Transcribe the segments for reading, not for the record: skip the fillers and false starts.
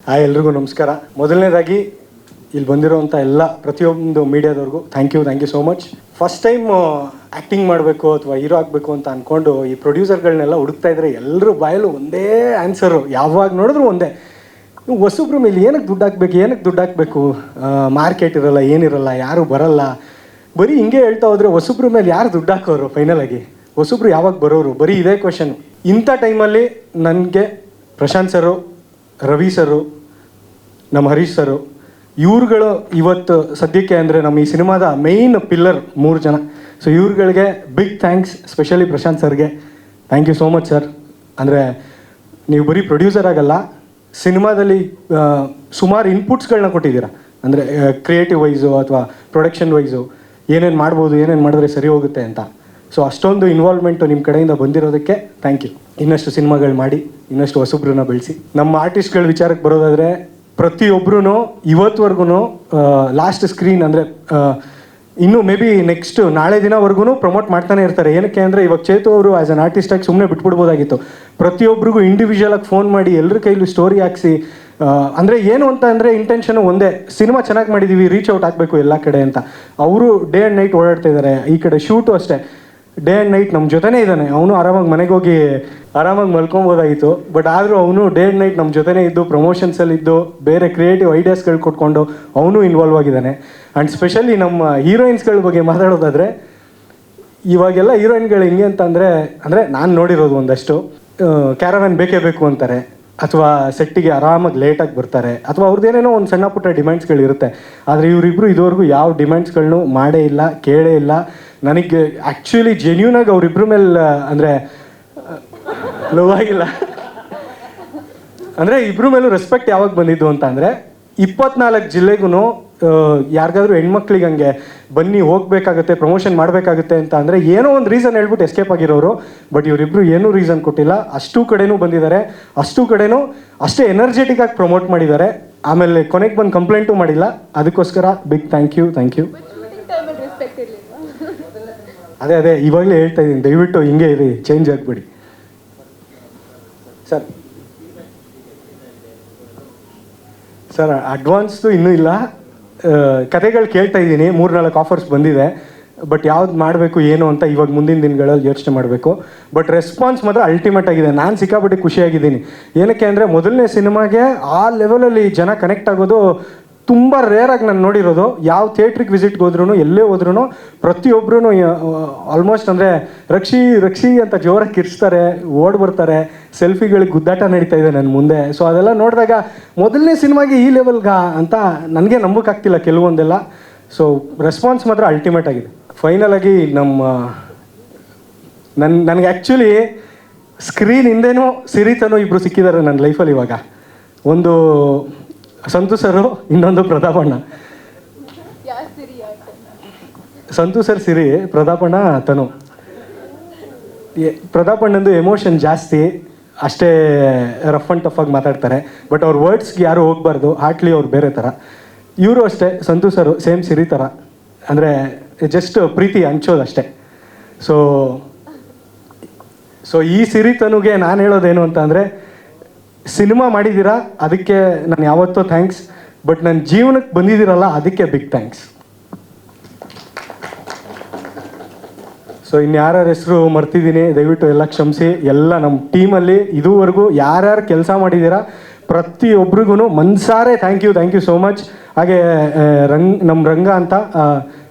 Hi, ಎಲ್ರಿಗೂ ನಮಸ್ಕಾರ. ಮೊದಲನೇದಾಗಿ ಇಲ್ಲಿ ಬಂದಿರೋವಂಥ ಎಲ್ಲ ಪ್ರತಿಯೊಂದು ಮೀಡಿಯಾದವ್ರಿಗೂ thank you so much. First time acting ಮಾಡಬೇಕು ಅಥವಾ ಹೀರೋ ಆಗಬೇಕು ಅಂತ ಅಂದ್ಕೊಂಡು ಈ ಪ್ರೊಡ್ಯೂಸರ್ಗಳನ್ನೆಲ್ಲ ಹುಡುಕ್ತಾ ಇದ್ರೆ ಎಲ್ಲರೂ ಬಾಯಲ್ಲೂ ಒಂದೇ ಆನ್ಸರು, ಯಾವಾಗ ನೋಡಿದ್ರು ಒಂದೇ, ಹೊಸಬ್ರ ಮೇಲೆ ಏನಕ್ಕೆ ದುಡ್ಡು ಹಾಕಬೇಕು, ಮಾರ್ಕೆಟ್ ಇರಲ್ಲ, ಏನಿರಲ್ಲ, ಯಾರು ಬರಲ್ಲ, ಬರೀ ಹಿಂಗೆ ಹೇಳ್ತಾ ಹೋದರೆ ಹೊಸಬ್ರ ಮೇಲೆ ಯಾರು ದುಡ್ಡು ಹಾಕೋರು? ಫೈನಲ್ ಆಗಿ ಹೊಸಬ್ರು ಯಾವಾಗ ಬರೋರು? ಬರೀ ಇದೇ ಕ್ವೆಶನ್. ಇಂಥ ಟೈಮಲ್ಲಿ ನನಗೆ ಪ್ರಶಾಂತ್ ಸರು, ರವಿ ಸರು, ನಮ್ಮ ಹರೀಶ್ ಸರು, ಇವ್ರುಗಳು ಇವತ್ತು ಸದ್ಯಕ್ಕೆ ಅಂದರೆ ನಮ್ಮ ಈ ಸಿನಿಮಾದ ಮೇಯ್ನ್ ಪಿಲ್ಲರ್ 3 ಜನ. ಸೊ ಇವ್ರುಗಳಿಗೆ ಬಿಗ್ ಥ್ಯಾಂಕ್ಸ್, ಸ್ಪೆಷಲಿ ಪ್ರಶಾಂತ್ ಸರ್ಗೆ thank you so much sir. ಅಂದರೆ ನೀವು ಬರೀ ಪ್ರೊಡ್ಯೂಸರ್ ಆಗಲ್ಲ, ಸಿನಿಮಾದಲ್ಲಿ ಸುಮಾರು ಇನ್ಪುಟ್ಸ್ಗಳನ್ನ ಕೊಟ್ಟಿದ್ದೀರಾ. ಅಂದರೆ ಕ್ರಿಯೇಟಿವ್ ವೈಸು ಅಥವಾ ಪ್ರೊಡಕ್ಷನ್ ವೈಸು ಏನೇನು ಮಾಡ್ಬೋದು, ಏನೇನು ಮಾಡಿದ್ರೆ ಸರಿ ಹೋಗುತ್ತೆ ಅಂತ. ಸೊ ಅಷ್ಟೊಂದು ಇನ್ವಾಲ್ವ್ಮೆಂಟು ನಿಮ್ಮ ಕಡೆಯಿಂದ ಬಂದಿರೋದಕ್ಕೆ ಥ್ಯಾಂಕ್ ಯು. ಇನ್ನಷ್ಟು ಸಿನಿಮಾಗಳು ಮಾಡಿ, ಇನ್ನಷ್ಟು ಹೊಸಬ್ರನ್ನ ಬೆಳೆಸಿ. ನಮ್ಮ ಆರ್ಟಿಸ್ಟ್ಗಳ ವಿಚಾರಕ್ಕೆ ಬರೋದಾದರೆ ಪ್ರತಿಯೊಬ್ಬರೂ ಇವತ್ತುವರೆಗೂ ಲಾಸ್ಟ್ ಸ್ಕ್ರೀನ್ ಅಂದರೆ ಇನ್ನೂ ಮೇ ಬಿ ನೆಕ್ಸ್ಟ್ ನಾಳೆ ದಿನವರೆಗೂ ಪ್ರಮೋಟ್ ಮಾಡ್ತಾನೆ ಇರ್ತಾರೆ. ಏನಕ್ಕೆ ಅಂದರೆ ಇವಾಗ ಚೇತು ಅವರು ಆ್ಯಸ್ ಅನ್ ಆರ್ಟಿಸ್ಟಾಗಿ ಸುಮ್ಮನೆ ಬಿಟ್ಬಿಡ್ಬೋದಾಗಿತ್ತು. ಪ್ರತಿಯೊಬ್ಬರಿಗೂ ಇಂಡಿವಿಜುವಲಾಗಿ ಫೋನ್ ಮಾಡಿ ಎಲ್ಲರ ಕೈಲೂ ಸ್ಟೋರಿ ಹಾಕ್ಸಿ, ಅಂದರೆ ಏನು ಅಂತ ಅಂದರೆ ಇಂಟೆನ್ಷನು ಒಂದೇ, ಸಿನಿಮಾ ಚೆನ್ನಾಗಿ ಮಾಡಿದ್ದೀವಿ, ರೀಚ್ ಔಟ್ ಆಗಬೇಕು ಎಲ್ಲ ಕಡೆ ಅಂತ. ಅವರು ಡೇ ಆ್ಯಂಡ್ ನೈಟ್ ಓಡಾಡ್ತಾ ಇದ್ದಾರೆ. ಈ ಕಡೆ ಶೂಟು ಅಷ್ಟೇ, ಡೇ ಆ್ಯಂಡ್ ನೈಟ್ ನಮ್ಮ ಜೊತೆನೇ ಇದ್ದಾನೆ. ಅವನು ಆರಾಮಾಗಿ ಮನೆಗೆ ಹೋಗಿ ಆರಾಮಾಗಿ ಮಲ್ಕೊಬೋದಾಗಿತ್ತು, ಬಟ್ ಆದರೂ ಅವನು ಡೇ ಆ್ಯಂಡ್ ನೈಟ್ ನಮ್ಮ ಜೊತೆನೇ ಇದ್ದು, ಪ್ರಮೋಷನ್ಸಲ್ಲಿದ್ದು, ಬೇರೆ ಕ್ರಿಯೇಟಿವ್ ಐಡಿಯಾಸ್ಗಳು ಕೊಟ್ಕೊಂಡು ಅವನು ಇನ್ವಾಲ್ವ್ ಆಗಿದ್ದಾನೆ. ಆ್ಯಂಡ್ ಸ್ಪೆಷಲಿ ನಮ್ಮ ಹೀರೋಯಿನ್ಸ್ಗಳ ಬಗ್ಗೆ ಮಾತಾಡೋದಾದರೆ, ಇವಾಗೆಲ್ಲ ಹೀರೋಯಿನ್ಗಳು ಹೆಂಗೆ ಅಂತ ಅಂದರೆ ನಾನು ನೋಡಿರೋದು ಒಂದಷ್ಟು, ಕ್ಯಾರವ್ಯಾನ್ ಬೇಕೇ ಬೇಕು ಅಂತಾರೆ, ಅಥವಾ ಸೆಟ್ಟಿಗೆ ಆರಾಮಾಗಿ ಲೇಟಾಗಿ ಬರ್ತಾರೆ, ಅಥವಾ ಅವ್ರದ್ದೇನೇನೋ ಒಂದು ಸಣ್ಣ ಪುಟ್ಟ ಡಿಮ್ಯಾಂಡ್ಸ್ಗಳಿರುತ್ತೆ. ಆದರೆ ಇವರಿಬ್ಬರು ಇದುವರೆಗೂ ಯಾವ ಡಿಮ್ಯಾಂಡ್ಸ್ಗಳನ್ನೂ ಮಾಡೇ ಇಲ್ಲ, ಕೇಳೇ ಇಲ್ಲ. ನನಗೆ ಆ್ಯಕ್ಚುಲಿ ಜೆನ್ಯೂನಾಗಿ ಅವರಿಬ್ಬರ ಮೇಲೆ ಅಂದರೆ ಲವ್ ಆಗಿಲ್ಲ, ಅಂದರೆ ಇಬ್ಬರ ಮೇಲೂ ರೆಸ್ಪೆಕ್ಟ್ ಯಾವಾಗ ಬಂದಿದ್ದು ಅಂತ ಅಂದರೆ 24 ಜಿಲ್ಲೆಗೂ ಯಾರಿಗಾದ್ರೂ ಹೆಣ್ಮಕ್ಳಿಗೆ ಹಂಗೆ ಬನ್ನಿ ಹೋಗಬೇಕಾಗುತ್ತೆ, ಪ್ರಮೋಷನ್ ಮಾಡಬೇಕಾಗುತ್ತೆ ಅಂತ ಅಂದರೆ ಏನೋ ಒಂದು ರೀಸನ್ ಹೇಳ್ಬಿಟ್ಟು ಎಸ್ಕೇಪ್ ಆಗಿರೋರು. ಬಟ್ ಇವರಿಬ್ಬರು ಏನೂ ರೀಸನ್ ಕೊಟ್ಟಿಲ್ಲ, ಅಷ್ಟು ಕಡೆನೂ ಬಂದಿದ್ದಾರೆ, ಅಷ್ಟು ಕಡೆನೂ ಅಷ್ಟೇ ಎನರ್ಜೆಟಿಕ್ ಆಗಿ ಪ್ರಮೋಟ್ ಮಾಡಿದ್ದಾರೆ. ಆಮೇಲೆ ಕೊನೆಗೆ ಬಂದು ಕಂಪ್ಲೇಂಟು ಮಾಡಿಲ್ಲ. ಅದಕ್ಕೋಸ್ಕರ ಬಿಗ್ ಥ್ಯಾಂಕ್ ಯು. ಅದೇ ಇವಾಗಲೇ ಹೇಳ್ತಾ ಇದ್ದೀನಿ, ದಯವಿಟ್ಟು ಹಿಂಗೆ ಇರಿ, ಚೇಂಜ್ ಆಗಿಬಿಡಿ ಸರ್. ಅಡ್ವಾನ್ಸ್ದು ಇನ್ನೂ ಇಲ್ಲ, ಕತೆಗಳು ಕೇಳ್ತಾ ಇದ್ದೀನಿ, 3-4 ಆಫರ್ಸ್ ಬಂದಿದೆ. ಬಟ್ ಯಾವ್ದು ಮಾಡಬೇಕು ಏನು ಅಂತ ಇವಾಗ ಮುಂದಿನ ದಿನಗಳಲ್ಲಿ ಯೋಚನೆ ಮಾಡಬೇಕು. ಬಟ್ ರೆಸ್ಪಾನ್ಸ್ ಮಾತ್ರ ಅಲ್ಟಿಮೇಟ್ ಆಗಿದೆ. ನಾನು ಸಿಕ್ಕಾಪಟ್ಟೆ ಖುಷಿಯಾಗಿದ್ದೀನಿ. ಏನಕ್ಕೆ ಅಂದರೆ ಮೊದಲನೇ ಸಿನಿಮಾಗೆ ಆ ಲೆವೆಲಲ್ಲಿ ಜನ ಕನೆಕ್ಟ್ ಆಗೋದು ತುಂಬ ರೇರಾಗಿ ನಾನು ನೋಡಿರೋದು. ಯಾವ ಥಿಯೇಟ್ರಿಗೆ ವಿಸಿಟ್ಗೆ ಹೋದ್ರೂ, ಎಲ್ಲೇ ಹೋದ್ರೂ ಪ್ರತಿಯೊಬ್ಬರೂ ಆಲ್ಮೋಸ್ಟ್ ಅಂದರೆ ರಕ್ಷಿ ಅಂತ ಜೋರಾಗಿ ಕಿರ್ಚ್ತಾರೆ, ಓಡಿ ಬರ್ತಾರೆ, ಸೆಲ್ಫಿಗಳಿಗೆ ಗುದ್ದಾಟ ನಡೀತಾ ಇದೆ ನನ್ನ ಮುಂದೆ. ಸೊ ಅದೆಲ್ಲ ನೋಡಿದಾಗ ಮೊದಲನೇ ಸಿನಿಮಾಗೆ ಈ ಲೆವೆಲ್ಗ ಅಂತ ನನಗೆ ನಂಬೋಕ್ಕಾಗ್ತಿಲ್ಲ ಕೆಲವೊಂದೆಲ್ಲ. ಸೊ ರೆಸ್ಪಾನ್ಸ್ ಮಾತ್ರ ಅಲ್ಟಿಮೇಟ್ ಆಗಿದೆ. ಫೈನಲ್ ಆಗಿ ನನಗೆ ಆ್ಯಕ್ಚುಲಿ ಸ್ಕ್ರೀನ್ ಹಿಂದೆನೂ ಸಿರಿತನೂ ಇಬ್ಬರು ಸಿಕ್ಕಿದ್ದಾರೆ ನನ್ನ ಲೈಫಲ್ಲಿ. ಇವಾಗ ಒಂದು ಸಂತು ಸರು, ಇನ್ನೊಂದು ಪ್ರತಾಪಣ್ಣ. ಸಂತು ಸರ್ ಸಿರಿ, ಪ್ರತಾಪಣ್ಣ ತನು. ಪ್ರತಾಪಣ್ಣಂದು ಎಮೋಷನ್ ಜಾಸ್ತಿ, ಅಷ್ಟೇ ರಫ್ ಆ್ಯಂಡ್ ಟಫ್ ಆಗಿ ಮಾತಾಡ್ತಾರೆ. ಬಟ್ ಅವ್ರ ವರ್ಡ್ಸ್ಗೆ ಯಾರು ಹೋಗಬಾರ್ದು, ಹಾರ್ಟ್ಲಿ ಅವ್ರು ಬೇರೆ ಥರ. ಇವರು ಅಷ್ಟೇ, ಸಂತು ಸರು ಸೇಮ್ ಸಿರಿ ಥರ, ಅಂದರೆ ಜಸ್ಟ್ ಪ್ರೀತಿ ಹಂಚೋದಷ್ಟೇ. ಸೊ ಈ ಸಿರಿತನುಗೆ ನಾನು ಹೇಳೋದೇನು ಅಂತ ಅಂದರೆ, ಸಿನಿಮಾ ಮಾಡಿದ್ದೀರಾ ಅದಕ್ಕೆ ನಾನು ಯಾವತ್ತೂ ಥ್ಯಾಂಕ್ಸ್, ಬಟ್ ನನ್ನ ಜೀವನಕ್ಕೆ ಬಂದಿದ್ದೀರಲ್ಲ ಅದಕ್ಕೆ ಬಿಗ್ ಥ್ಯಾಂಕ್ಸ್. ಸೊ ಇನ್ಯಾರ್ಯಾರ ಹೆಸರು ಮರ್ತಿದ್ದೀನಿ, ದಯವಿಟ್ಟು ಎಲ್ಲ ಕ್ಷಮಿಸಿ. ಎಲ್ಲ ನಮ್ಮ ಟೀಮಲ್ಲಿ ಇದುವರೆಗೂ ಯಾರ್ಯಾರು ಕೆಲಸ ಮಾಡಿದ್ದೀರಾ ಪ್ರತಿಯೊಬ್ಬರಿಗೂ ಮನ್ಸಾರೆ ಥ್ಯಾಂಕ್ ಯು ಸೋ ಮಚ್. ಹಾಗೆ ನಮ್ಮ ರಂಗ ಅಂತ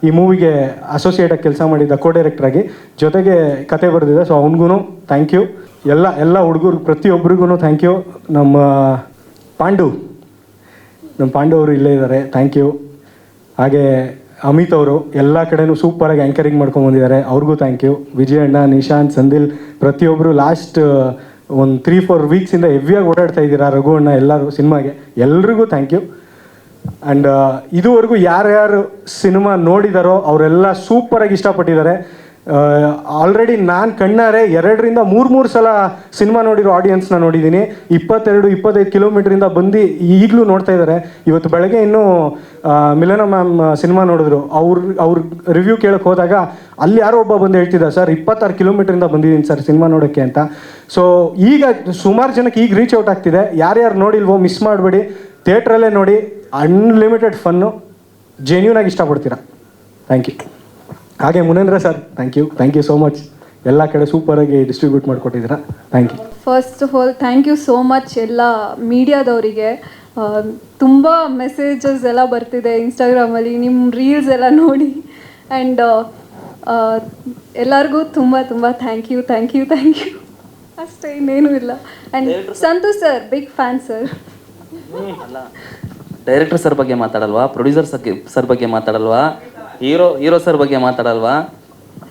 ಈ ಮೂವಿಗೆ ಅಸೋಸಿಯೇಟಾಗಿ ಕೆಲಸ ಮಾಡಿದ್ದ ಕೋ ಡೈರೆಕ್ಟ್ರಾಗಿ, ಜೊತೆಗೆ ಕತೆ ಬರೆದಿದ್ದ. ಸೊ ಅವ್ನಿಗೂ ಥ್ಯಾಂಕ್ ಯು. ಎಲ್ಲ ಹುಡುಗರು ಪ್ರತಿಯೊಬ್ಬರಿಗೂ ಥ್ಯಾಂಕ್ ಯು. ನಮ್ಮ ಪಾಂಡು ಅವರು ಇಲ್ಲೇ ಇದ್ದಾರೆ, ಥ್ಯಾಂಕ್ ಯು. ಹಾಗೆ ಅಮಿತ್ ಅವರು ಎಲ್ಲ ಕಡೆನೂ ಸೂಪರಾಗಿ ಆ್ಯಂಕರಿಂಗ್ ಮಾಡ್ಕೊಂಬಂದಿದ್ದಾರೆ, ಅವ್ರಿಗೂ ಥ್ಯಾಂಕ್ ಯು. ವಿಜಯಣ್ಣ, ನಿಶಾಂತ್, ಸಂದಿಲ್ ಪ್ರತಿಯೊಬ್ಬರು ಲಾಸ್ಟ್ ಒಂದು 3-4 ವೀಕ್ಸಿಂದ ಹೆವಿಯಾಗಿ ಓಡಾಡ್ತಾ ಇದ್ದೀರಾ. ರಘು ಅಣ್ಣ ಎಲ್ಲರೂ ಸಿನಿಮಾಗೆ, ಎಲ್ರಿಗೂ ಥ್ಯಾಂಕ್ ಯು. ಆ್ಯಂಡ್ ಇದುವರೆಗೂ ಯಾರ್ಯಾರು ಸಿನಿಮಾ ನೋಡಿದಾರೋ ಅವರೆಲ್ಲ ಸೂಪರಾಗಿ ಇಷ್ಟಪಟ್ಟಿದ್ದಾರೆ. ಆಲ್ರೆಡಿ ನಾನು ಕಣ್ಣಾರೆ 2-3 ಸಲ ಸಿನಿಮಾ ನೋಡಿರೋ ಆಡಿಯನ್ಸ್ನ ನೋಡಿದ್ದೀನಿ. 22-25 ಕಿಲೋಮೀಟ್ರಿಂದ ಬಂದು ಈಗಲೂ ನೋಡ್ತಾ ಇದ್ದಾರೆ. ಇವತ್ತು ಬೆಳಗ್ಗೆ ಇನ್ನೂ ಮಿಲನ ಮ್ಯಾಮ್ ಸಿನಿಮಾ ನೋಡಿದ್ರು. ಅವ್ರ ರಿವ್ಯೂ ಕೇಳಕ್ಕೆ ಹೋದಾಗ ಅಲ್ಲಿ ಯಾರೋ ಒಬ್ಬ ಬಂದು ಹೇಳ್ತಿದ್ದ, ಸರ್ 26 ಕಿಲೋಮೀಟ್ರಿಂದ ಬಂದಿದ್ದೀನಿ ಸರ್ ಸಿನಿಮಾ ನೋಡೋಕ್ಕೆ ಅಂತ. ಸೊ ಈಗ ಸುಮಾರು ಜನಕ್ಕೆ ಈಗ ರೀಚ್ ಔಟ್ ಆಗ್ತಿದೆ. ಯಾರ್ಯಾರು ನೋಡಿಲ್ವೋ ಮಿಸ್ ಮಾಡಬೇಡಿ, ಥಿಯೇಟ್ರಲ್ಲೇ ನೋಡಿ. ಅನ್ಲಿಮಿಟೆಡ್ ಫನ್ನು, ಜೆನ್ಯೂನಾಗಿ ಇಷ್ಟಪಡ್ತೀರಾ. Thank you. ಹಾಗೆ Munendra sir, thank you so much. ಎಲ್ಲ ಕಡೆ ಸೂಪರಾಗಿ ಡಿಸ್ಟ್ರಿಬ್ಯೂಟ್ ಮಾಡಿಕೊಟ್ಟಿದ್ದೀರಾ. Thank you. First of all thank you so much ಎಲ್ಲ ಮೀಡಿಯಾದವರಿಗೆ. ತುಂಬ ಮೆಸೇಜಸ್ ಎಲ್ಲ ಬರ್ತಿದೆ ಇನ್ಸ್ಟಾಗ್ರಾಮಲ್ಲಿ, ನಿಮ್ಮ ರೀಲ್ಸ್ ಎಲ್ಲ ನೋಡಿ. ಆ್ಯಂಡ್ ಎಲ್ಲರಿಗೂ ತುಂಬ ಥ್ಯಾಂಕ್ ಯು. ಅಷ್ಟೇ, ಇನ್ನೇನೂ ಇಲ್ಲ. And Santosh sir, big fan sir. ಅಲ್ಲ, ಡೈರೆಕ್ಟರ್ ಸರ್ ಬಗ್ಗೆ ಮಾತಾಡಲ್ವಾ? ಪ್ರೊಡ್ಯೂಸರ್ ಸರ್ ಬಗ್ಗೆ ಮಾತಾಡಲ್ವಾ? ಹೀರೋ ಸರ್ ಬಗ್ಗೆ ಮಾತಾಡಲ್ವಾ?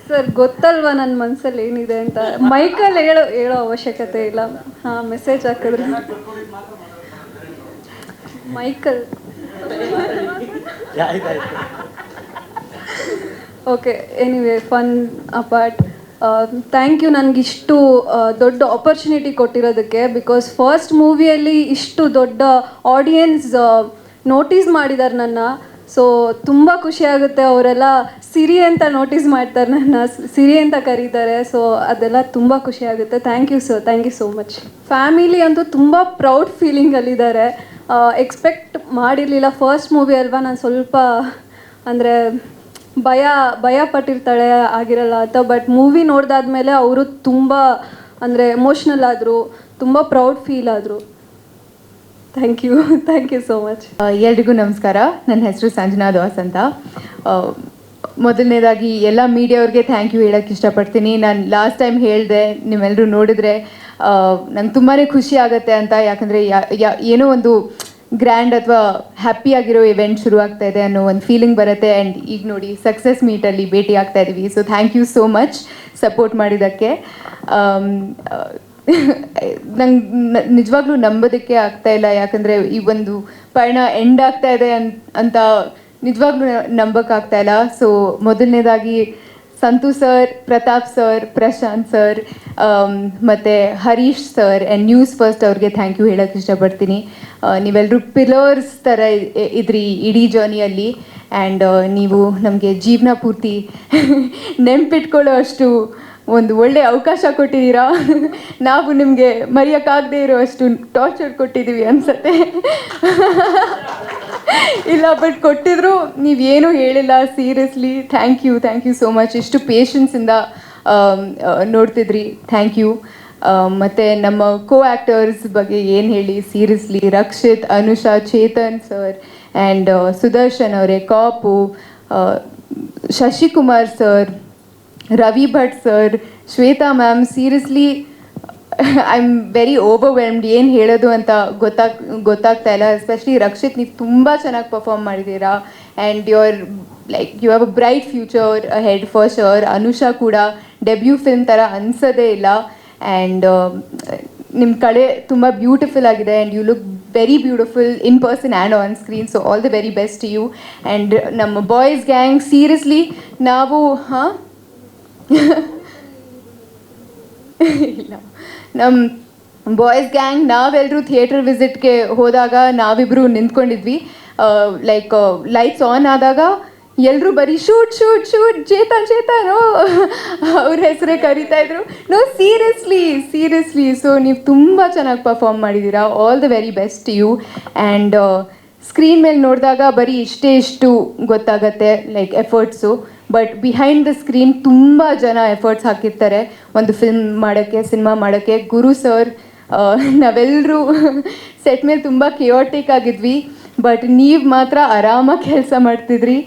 ಸರ್ ಗೊತ್ತಲ್ವಾ ನನ್ನ ಮನಸ್ಸಲ್ಲಿ ಏನಿದೆ ಅಂತ. ಮೈಕಲ್ಲಿ ಹೇಳೋ ಅವಶ್ಯಕತೆ ಇಲ್ಲ. ಹಾಂ, ಮೆಸೇಜ್ ಹಾಕಿದ್ರೆ Michael. Okay, anyway, fun apart, thank you ನನಗಿಷ್ಟು ದೊಡ್ಡ ಆಪರ್ಚುನಿಟಿ ಕೊಟ್ಟಿರೋದಕ್ಕೆ. ಬಿಕಾಸ್ ಫಸ್ಟ್ ಮೂವಿಯಲ್ಲಿ ಇಷ್ಟು ದೊಡ್ಡ ಆಡಿಯನ್ಸ್ ನೋಟಿಸ್ ಮಾಡಿದ್ದಾರೆ ನನ್ನ. ಸೊ ತುಂಬ ಖುಷಿಯಾಗುತ್ತೆ. ಅವರೆಲ್ಲ ಸಿರಿ ಅಂತ ನೋಟಿಸ್ ಮಾಡ್ತಾರೆ, ನನ್ನ ಸಿರಿ ಅಂತ ಕರೀತಾರೆ. ಸೊ ಅದೆಲ್ಲ ತುಂಬ ಖುಷಿಯಾಗುತ್ತೆ. Thank you sir, thank you so much. Family ಅಂತೂ ತುಂಬ ಪ್ರೌಡ್ ಫೀಲಿಂಗಲ್ಲಿದ್ದಾರೆ. ಎಕ್ಸ್ಪೆಕ್ಟ್ ಮಾಡಿರಲಿಲ್ಲ, ಫಸ್ಟ್ ಮೂವಿ ಅಲ್ವಾ, ನಾನು ಸ್ವಲ್ಪ ಅಂದರೆ ಭಯ ಪಟ್ಟಿರ್ತಾಳೆ ಆಗಿರಲ್ಲ ಅಂತ. ಬಟ್ ಮೂವಿ ನೋಡಿದಾದ್ಮೇಲೆ ಅವರು ತುಂಬ ಅಂದರೆ ಎಮೋಷ್ನಲ್ ಆದರು, ತುಂಬ ಪ್ರೌಡ್ ಫೀಲ್ ಆದರು. Thank you so much. ಎಲ್ರಿಗೂ ನಮಸ್ಕಾರ. ನನ್ನ ಹೆಸರು ಸಂಜನಾ ದಾಸ್ ಅಂತ. ಮೊದಲನೇದಾಗಿ ಎಲ್ಲ ಮೀಡಿಯಾವ್ರಿಗೆ ಥ್ಯಾಂಕ್ ಯು ಹೇಳೋಕ್ಕೆ ಇಷ್ಟಪಡ್ತೀನಿ. ನಾನು ಲಾಸ್ಟ್ ಟೈಮ್ ಹೇಳಿದೆ, ನೀವೆಲ್ಲರೂ ನೋಡಿದ್ರೆ ನಂಗೆ ತುಂಬಾ ಖುಷಿ ಆಗುತ್ತೆ ಅಂತ. ಯಾಕಂದರೆ ಏನೋ ಒಂದು ಗ್ರ್ಯಾಂಡ್ ಅಥವಾ ಹ್ಯಾಪಿ ಆಗಿರೋ ಇವೆಂಟ್ ಶುರು ಆಗ್ತಾ ಇದೆ ಅನ್ನೋ ಒಂದು ಫೀಲಿಂಗ್ ಬರುತ್ತೆ. ಆ್ಯಂಡ್ ಈಗ ನೋಡಿ ಸಕ್ಸಸ್ ಮೀಟಲ್ಲಿ ಭೇಟಿ ಆಗ್ತಾ ಇದ್ದೀವಿ. So thank you so much support ಮಾಡಿದ್ದಕ್ಕೆ. ನಂಗೆ ನಿಜವಾಗ್ಲೂ ನಂಬೋದಕ್ಕೆ ಆಗ್ತಾ ಇಲ್ಲ, ಯಾಕಂದರೆ ಈ ಒಂದು ಪಯಣ ಎಂಡ್ ಆಗ್ತಾ ಇದೆ ಅಂತ ನಿಜವಾಗ್ಲೂ ನಂಬೋಕ್ಕಾಗ್ತಾ ಇಲ್ಲ. ಸೊ ಮೊದಲನೇದಾಗಿ Santhosh sir, Prathap sir, Prashanth sir ಮತ್ತು Harish sir and News First ಅವ್ರಿಗೆ ಥ್ಯಾಂಕ್ ಯು ಹೇಳೋಕ್ಕೆ ಇಷ್ಟಪಡ್ತೀನಿ. ನೀವೆಲ್ಲರೂ ಪಿಲ್ಲರ್ಸ್ ಥರ ಇದ್ರಿ ಇಡೀ ಜರ್ನಿಯಲ್ಲಿ. ಆ್ಯಂಡ್ ನೀವು ನಮಗೆ ಜೀವನ ಪೂರ್ತಿ ನೆನಪಿಟ್ಕೊಳ್ಳೋ ಅಷ್ಟು ಒಂದು ಒಳ್ಳೆಯ ಅವಕಾಶ ಕೊಟ್ಟಿದ್ದೀರಾ. ನಾವು ನಿಮಗೆ ಮರೆಯೋಕ್ಕಾಗದೇ ಇರೋ ಅಷ್ಟು ಟಾರ್ಚರ್ ಕೊಟ್ಟಿದ್ದೀವಿ ಅನಿಸುತ್ತೆ. ಇಲ್ಲ, ಬಟ್ ಕೊಟ್ಟಿದ್ರು ನೀವೇನೂ ಹೇಳಿಲ್ಲ. Seriously thank you so much. ಇಷ್ಟು ಪೇಷನ್ಸಿಂದ ನೋಡ್ತಿದ್ರಿ, ಥ್ಯಾಂಕ್ ಯು. ಮತ್ತು ನಮ್ಮ ಕೋ ಆ್ಯಕ್ಟರ್ಸ್ ಬಗ್ಗೆ ಏನು ಹೇಳಿ, seriously Rakshit, Anusha, Chethan sir and Sudarshan ಅವರೇ, ಕಾಪು, Shashikumar sir, Ravi Bhat sir, Shwetha ma'am, seriously I am very overwhelmed. ಏನು ಹೇಳೋದು ಅಂತ ಗೊತ್ತಾಗ್ತಾ ಇಲ್ಲ. ಎಸ್ಪೆಷಲಿ ರಕ್ಷಿತ್, ನೀವು ತುಂಬ ಚೆನ್ನಾಗಿ ಪರ್ಫಾರ್ಮ್ ಮಾಡಿದ್ದೀರಾ. And you have a bright future ahead for sure. Anusha ಕೂಡ ಡೆಬ್ಯೂ ಫಿಲ್ಮ್ ಥರ ಅನಿಸೋದೇ ಇಲ್ಲ. ಆ್ಯಂಡ್ ನಿಮ್ಮ ಕಡೆ ತುಂಬ ಬ್ಯೂಟಿಫುಲ್ ಆಗಿದೆ. And you look very beautiful in person and on screen. So all the very best to you. And ನಮ್ಮ boys gang, seriously ನಾವು ಇಲ್ಲ, ನಮ್ಮ ಬಾಯ್ಸ್ ಗ್ಯಾಂಗ್ ನಾವೆಲ್ಲರೂ ಥಿಯೇಟರ್ ವಿಸಿಟ್ಗೆ ಹೋದಾಗ ನಾವಿಬ್ಬರು ನಿಂತ್ಕೊಂಡಿದ್ವಿ. ಲೈಟ್ಸ್ ಆನ್ ಆದಾಗ ಎಲ್ಲರೂ ಬರೀ ಶೂಟ್ ಚೇತನ್ ಅವ್ರ ಹೆಸರೇ ಕರೀತಾ ಇದ್ರು. No, seriously. ಸೊ ನೀವು ತುಂಬ ಚೆನ್ನಾಗಿ ಪರ್ಫಾರ್ಮ್ ಮಾಡಿದ್ದೀರಾ. All the very best you. And screen ಮೇಲೆ ನೋಡಿದಾಗ ಬರೀ ಇಷ್ಟು ಗೊತ್ತಾಗತ್ತೆ efforts. But behind the screen ತುಂಬ ಜನ ಎಫರ್ಟ್ಸ್ ಹಾಕಿರ್ತಾರೆ ಒಂದು ಸಿನಿಮಾ ಮಾಡೋಕ್ಕೆ. ಗುರು ಸರ್, ನಾವೆಲ್ಲರೂ ಸೆಟ್ ಮೇಲೆ ತುಂಬ ಕಿಯೋಟಿಕ್ ಆಗಿದ್ವಿ, ಬಟ್ ನೀವು ಮಾತ್ರ ಆರಾಮಾಗಿ ಕೆಲಸ ಮಾಡ್ತಿದ್ರಿ.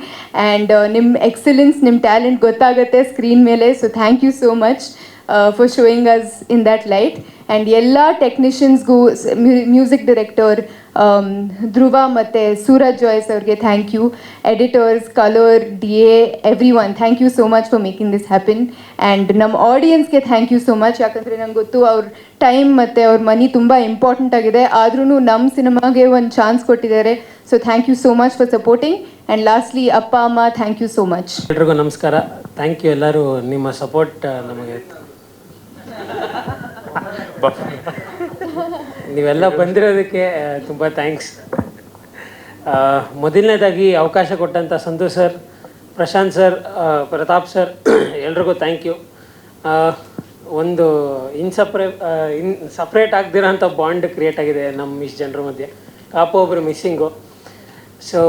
ಆ್ಯಂಡ್ ನಿಮ್ಮ ಎಕ್ಸಲೆನ್ಸ್, ನಿಮ್ಮ ಟ್ಯಾಲೆಂಟ್ ಗೊತ್ತಾಗುತ್ತೆ ಸ್ಕ್ರೀನ್ ಮೇಲೆ. So thank you so much for showing us in that light. And ಎಲ್ಲ ಟೆಕ್ನಿಷಿಯನ್ಸ್ಗೂ, ಮ್ಯೂಸಿಕ್ ಡೈರೆಕ್ಟರ್ ಧ್ರುವ ಮತ್ತು ಸೂರಜ್ ಜಾಯ್ಸ್ ಅವ್ರಿಗೆ thank you. Editors, colour, DA, everyone, thank you so much for making this happen. And ನಮ್ಮ ಆಡಿಯನ್ಸ್ಗೆ thank you so much. ಯಾಕಂದರೆ ನಂಗೆ ಗೊತ್ತು ಅವ್ರ ಟೈಮ್ ಮತ್ತು ಅವ್ರ ಮನಿ ತುಂಬ ಇಂಪಾರ್ಟೆಂಟ್ ಆಗಿದೆ. ಆದ್ರೂ ನಮ್ಮ ಸಿನಿಮಾಗೆ ಒಂದು ಚಾನ್ಸ್ ಕೊಟ್ಟಿದ್ದಾರೆ. So thank you so much for supporting. And lastly ಅಪ್ಪ ಅಮ್ಮ, ಥ್ಯಾಂಕ್ ಯು ಸೋ ಮಚ್. ಎಲ್ರಿಗೂ ನಮಸ್ಕಾರ. ಥ್ಯಾಂಕ್ ಯು ಎಲ್ಲರೂ ನಿಮ್ಮ ಸಪೋರ್ಟ್ ನಮಗೆ ನೀವೆಲ್ಲ ಬಂದಿರೋದಕ್ಕೆ ತುಂಬ ಥ್ಯಾಂಕ್ಸ್. ಮೊದಲನೇದಾಗಿ ಅವಕಾಶ ಕೊಟ್ಟಂಥ Santhu sir, Prashanth sir, Prathap sir ಎಲ್ರಿಗೂ ಥ್ಯಾಂಕ್ ಯು. ಒಂದು ಸಪ್ರೇಟ್ ಆಗದಿರೋಂಥ ಬಾಂಡ್ ಕ್ರಿಯೇಟ್ ಆಗಿದೆ ನಮ್ಮ ಇಷ್ಟು ಜನರ ಮಧ್ಯೆ. ಕಾಪು ಒಬ್ಬರು ಮಿಸ್ಸಿಂಗು. ಸೊ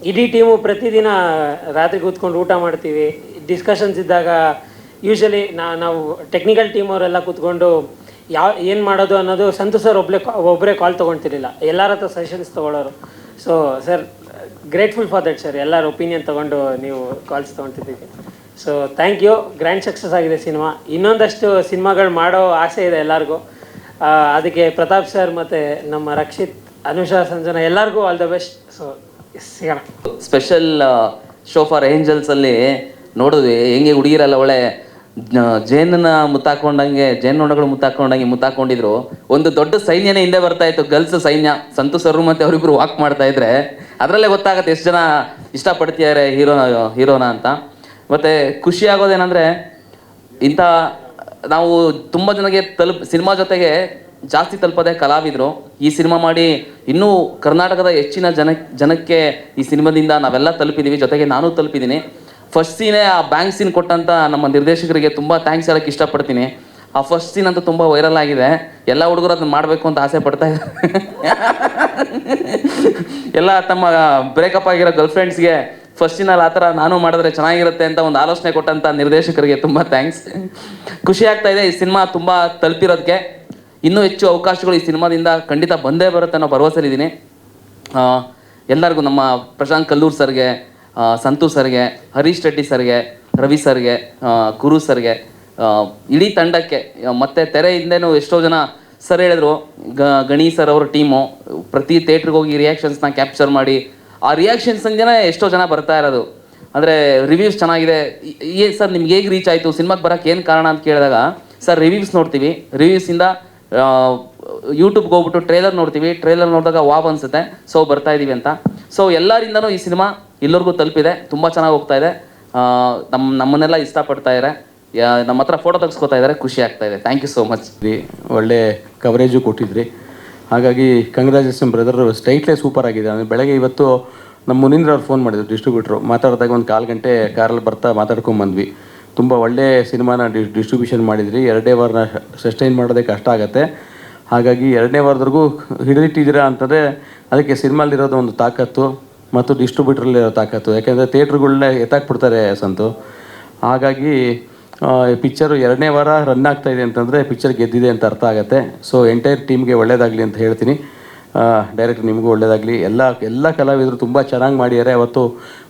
ಇಡೀ ಟೀಮು ಪ್ರತಿದಿನ ರಾತ್ರಿ ಕೂತ್ಕೊಂಡು ಊಟ ಮಾಡ್ತೀವಿ. ಡಿಸ್ಕಷನ್ಸ್ ಇದ್ದಾಗ ಯೂಶಲಿ ನಾವು ಟೆಕ್ನಿಕಲ್ ಟೀಮ್ ಅವರೆಲ್ಲ ಕೂತ್ಕೊಂಡು ಏನು ಮಾಡೋದು ಅನ್ನೋದು ಸಂತು ಸರ್ ಒಬ್ಬರೇ ಕಾಲ್ ತೊಗೊಳ್ತಿರ್ಲಿಲ್ಲ, ಎಲ್ಲರ ಹತ್ರ ಸಜೆಷನ್ಸ್ ತೊಗೊಳ್ಳೋರು. So sir grateful for that sir, ಎಲ್ಲರ ಒಪಿನಿಯನ್ ತೊಗೊಂಡು ನೀವು ಕಾಲ್ಸ್ ತೊಗೊಳ್ತಿದ್ದೀವಿ. So thank you. Grand success ಆಗಿದೆ ಸಿನಿಮಾ. ಇನ್ನೊಂದಷ್ಟು ಸಿನಿಮಾಗಳು ಮಾಡೋ ಆಸೆ ಇದೆ ಎಲ್ಲರಿಗೂ. ಅದಕ್ಕೆ ಪ್ರತಾಪ್ ಸರ್ ಮತ್ತು ನಮ್ಮ ರಕ್ಷಿತ್, ಅನುಷಾ, ಸಂಜನಾ ಎಲ್ಲರಿಗೂ ಆಲ್ ದ ಬೆಸ್ಟ್. ಸೊ ಸಿಗೋಣ. ಸ್ಪೆಷಲ್ ಶೋ ಫಾರ್ ಏಂಜಲ್ಸಲ್ಲಿ ನೋಡಿದ್ವಿ ಹೆಂಗೆ ಹುಡುಗಿರೆಲ್ಲ ಒಳ್ಳೆ ಜೇನನ್ನ ಮುತ್ತಾಕೊಂಡಂಗೆ, ಜೇನುನೊಣಗಳು ಮುತ್ತಾಕೊಂಡಿದ್ರು. ಒಂದು ದೊಡ್ಡ ಸೈನ್ಯನೇ ಹಿಂದೆ ಬರ್ತಾ ಇತ್ತು, ಗರ್ಲ್ಸ್ ಸೈನ್ಯ. ಸಂತು ಸರ್ ಮತ್ತು ಅವರಿಬ್ರು ವಾಕ್ ಮಾಡ್ತಾ ಇದ್ರೆ ಅದರಲ್ಲೇ ಗೊತ್ತಾಗತ್ತೆ ಎಷ್ಟು ಜನ ಇಷ್ಟಪಡ್ತಿದ್ದಾರೆ ಹೀರೋನ ಅಂತ. ಮತ್ತು ಖುಷಿ ಆಗೋದೇನೆಂದರೆ ಇಂಥ ನಾವು ತುಂಬ ಜನಕ್ಕೆ ಸಿನಿಮಾ ಜೊತೆಗೆ ಜಾಸ್ತಿ ತಲುಪೋದೇ ಕಲಾವಿದರು. ಈ ಸಿನಿಮಾ ಮಾಡಿ ಇನ್ನೂ ಕರ್ನಾಟಕದ ಹೆಚ್ಚಿನ ಜನಕ್ಕೆ ಈ ಸಿನಿಮಾದಿಂದ ನಾವೆಲ್ಲ ತಲುಪಿದ್ದೀವಿ, ಜೊತೆಗೆ ನಾನು ತಲುಪಿದ್ದೀನಿ. ಫಸ್ಟ್ ಸೀನೇ ಆ ಬ್ಯಾಂಕ್ ಸೀನ್ ಕೊಟ್ಟಂಥ ನಮ್ಮ ನಿರ್ದೇಶಕರಿಗೆ ತುಂಬ ಥ್ಯಾಂಕ್ಸ್ ಹೇಳೋಕ್ಕೆ ಇಷ್ಟಪಡ್ತೀನಿ. ಆ ಫಸ್ಟ್ ಸೀನ್ ಅಂತೂ ತುಂಬ ವೈರಲ್ ಆಗಿದೆ. ಎಲ್ಲ ಹುಡುಗರು ಅದನ್ನು ಮಾಡಬೇಕು ಅಂತ ಆಸೆ ಪಡ್ತಾ ಇದ್ದಾರೆ. ಎಲ್ಲ ತಮ್ಮ ಬ್ರೇಕಪ್ ಆಗಿರೋ ಗರ್ಲ್ಫ್ರೆಂಡ್ಸ್ಗೆ ಫಸ್ಟ್ ಸೀನಲ್ಲಿ ಆ ಥರ ನಾನು ಮಾಡಿದ್ರೆ ಚೆನ್ನಾಗಿರುತ್ತೆ ಅಂತ ಒಂದು ಆಲೋಚನೆ ಕೊಟ್ಟಂಥ ನಿರ್ದೇಶಕರಿಗೆ ತುಂಬ ಥ್ಯಾಂಕ್ಸ್. ಖುಷಿ ಆಗ್ತಾ ಇದೆ ಈ ಸಿನಿಮಾ ತುಂಬ ತಲುಪಿರೋದಕ್ಕೆ. ಇನ್ನೂ ಹೆಚ್ಚು ಅವಕಾಶಗಳು ಈ ಸಿನಿಮಾದಿಂದ ಖಂಡಿತ ಬಂದೇ ಬರುತ್ತೆ ಅನ್ನೋ ಭರವಸೆಲಿದ್ದೀನಿ. ಎಲ್ಲರಿಗೂ, ನಮ್ಮ ಪ್ರಶಾಂತ್ ಕಲ್ಲೂರ್ ಸರ್ಗೆ, ಸಂತು ಸರ್ಗೆ, ಹರೀಶ್ ರೆಡ್ಡಿ ಸರ್ಗೆ, ರವಿ ಸರ್ಗೆ, ಗುರು ಸರ್ಗೆ, ಇಡೀ ತಂಡಕ್ಕೆ, ಮತ್ತು ತೆರೆ ಹಿಂದೆನೂ ಎಷ್ಟೋ ಜನ ಸರ್ ಹೇಳಿದ್ರು, ಗಣಿ ಸರ್ ಅವ್ರ ಟೀಮು ಪ್ರತಿ ಥಿಯೇಟ್ರಿಗೆ ಹೋಗಿ ರಿಯಾಕ್ಷನ್ಸ್ನ ಕ್ಯಾಪ್ಚರ್ ಮಾಡಿ ಆ ರಿಯಾಕ್ಷನ್ಸ್ಗೆ ಎಷ್ಟೋ ಜನ ಬರ್ತಾ ಇರೋದು. ಅಂದರೆ ರಿವ್ಯೂಸ್ ಚೆನ್ನಾಗಿದೆ. ಸರ್ ನಿಮ್ಗೆ ಹೇಗೆ ರೀಚ್ ಆಯಿತು, ಸಿನಿಮಾಗೆ ಬರೋಕ್ಕೆ ಏನು ಕಾರಣ ಅಂತ ಕೇಳಿದಾಗ, ಸರ್ ರಿವ್ಯೂಸ್ ನೋಡ್ತೀವಿ, ರಿವ್ಯೂಸಿಂದ ಯೂಟ್ಯೂಬ್ಗೆ ಹೋಗ್ಬಿಟ್ಟು ಟ್ರೇಲರ್ ನೋಡ್ತೀವಿ, ಟ್ರೇಲರ್ ನೋಡಿದಾಗ ವಾವ್ ಅನಿಸುತ್ತೆ, ಸೊ ಬರ್ತಾ ಇದ್ದೀವಿ ಅಂತ. ಸೊ ಎಲ್ಲರಿಂದನೂ ಈ ಸಿನಿಮಾ ಎಲ್ಲರಿಗೂ ತಲುಪಿದೆ, ತುಂಬ ಚೆನ್ನಾಗಿ ಹೋಗ್ತಾ ಇದೆ. ನಮ್ಮನ್ನೆಲ್ಲ ಇಷ್ಟಪಡ್ತಾ ಇದ್ದಾರೆ, ನಮ್ಮ ಹತ್ರ ಫೋಟೋ ತೆಗೆಸ್ಕೊತಾ ಇದ್ದಾರೆ, ಖುಷಿ ಆಗ್ತಾ ಇದೆ. Thank you so much. ಒಳ್ಳೆ ಕವರೇಜು ಕೊಟ್ಟಿದ್ರಿ, ಹಾಗಾಗಿ ಕಂಗ್ರ್ಯಾಚುಲೇಷನ್ ಬ್ರದರ್. ಸ್ಟೈಟ್ಲೇ ಸೂಪರ್ ಆಗಿದೆ. ಬೆಳಗ್ಗೆ ಇವತ್ತು ನಮ್ಮ ಮುನೀಂದ್ರ ಅವ್ರು ಫೋನ್ ಮಾಡಿದ್ರು, ಡಿಸ್ಟ್ರಿಬ್ಯೂಟ್ರು. ಮಾತಾಡಿದಾಗ ಒಂದು 4 ಗಂಟೆ ಕಾರಲ್ಲಿ ಬರ್ತಾ ಮಾತಾಡ್ಕೊಂಬಂದ್ವಿ. ತುಂಬ ಒಳ್ಳೆ ಸಿನಿಮಾನ ಡಿಸ್ಟ್ರಿಬ್ಯೂಷನ್ ಮಾಡಿದ್ರಿ. 2ನೇ ವಾರನ ಸಸ್ಟೈನ್ ಮಾಡೋದೇ ಕಷ್ಟ ಆಗುತ್ತೆ. ಹಾಗಾಗಿ 2ನೇ ವಾರದವರೆಗೂ ಹಿಡಿದಿಟ್ಟಿದ್ದೀರಾ ಅಂತಂದರೆ ಅದಕ್ಕೆ ಸಿನಿಮಾಲಿರೋದು ಒಂದು ತಾಕತ್ತು ಮತ್ತು ಡಿಸ್ಟ್ರಿಬ್ಯೂಟ್ರಲ್ಲಿರೋ ತಾಕತ್ತು. ಯಾಕೆಂದರೆ ಥಿಯೇಟ್ರುಗಳನ್ನೇ ಎತ್ತಾಕ್ಬಿಡ್ತಾರೆ ಸಂತು. ಹಾಗಾಗಿ ಪಿಕ್ಚರು 2ನೇ ವಾರ ರನ್ ಆಗ್ತಾಯಿದೆ ಅಂತಂದರೆ ಪಿಕ್ಚರ್ ಗೆದ್ದಿದೆ ಅಂತ ಅರ್ಥ ಆಗುತ್ತೆ. ಸೊ ಎಂಟೈರ್ ಟೀಮ್ಗೆ ಒಳ್ಳೆಯದಾಗಲಿ ಅಂತ ಹೇಳ್ತೀನಿ. ಡೈರೆಕ್ಟ್ ನಿಮಗೂ ಒಳ್ಳೆಯದಾಗಲಿ. ಎಲ್ಲ ಕಲಾವಿದರು ತುಂಬ ಚೆನ್ನಾಗಿ ಮಾಡಿದ್ದಾರೆ. ಅವತ್ತು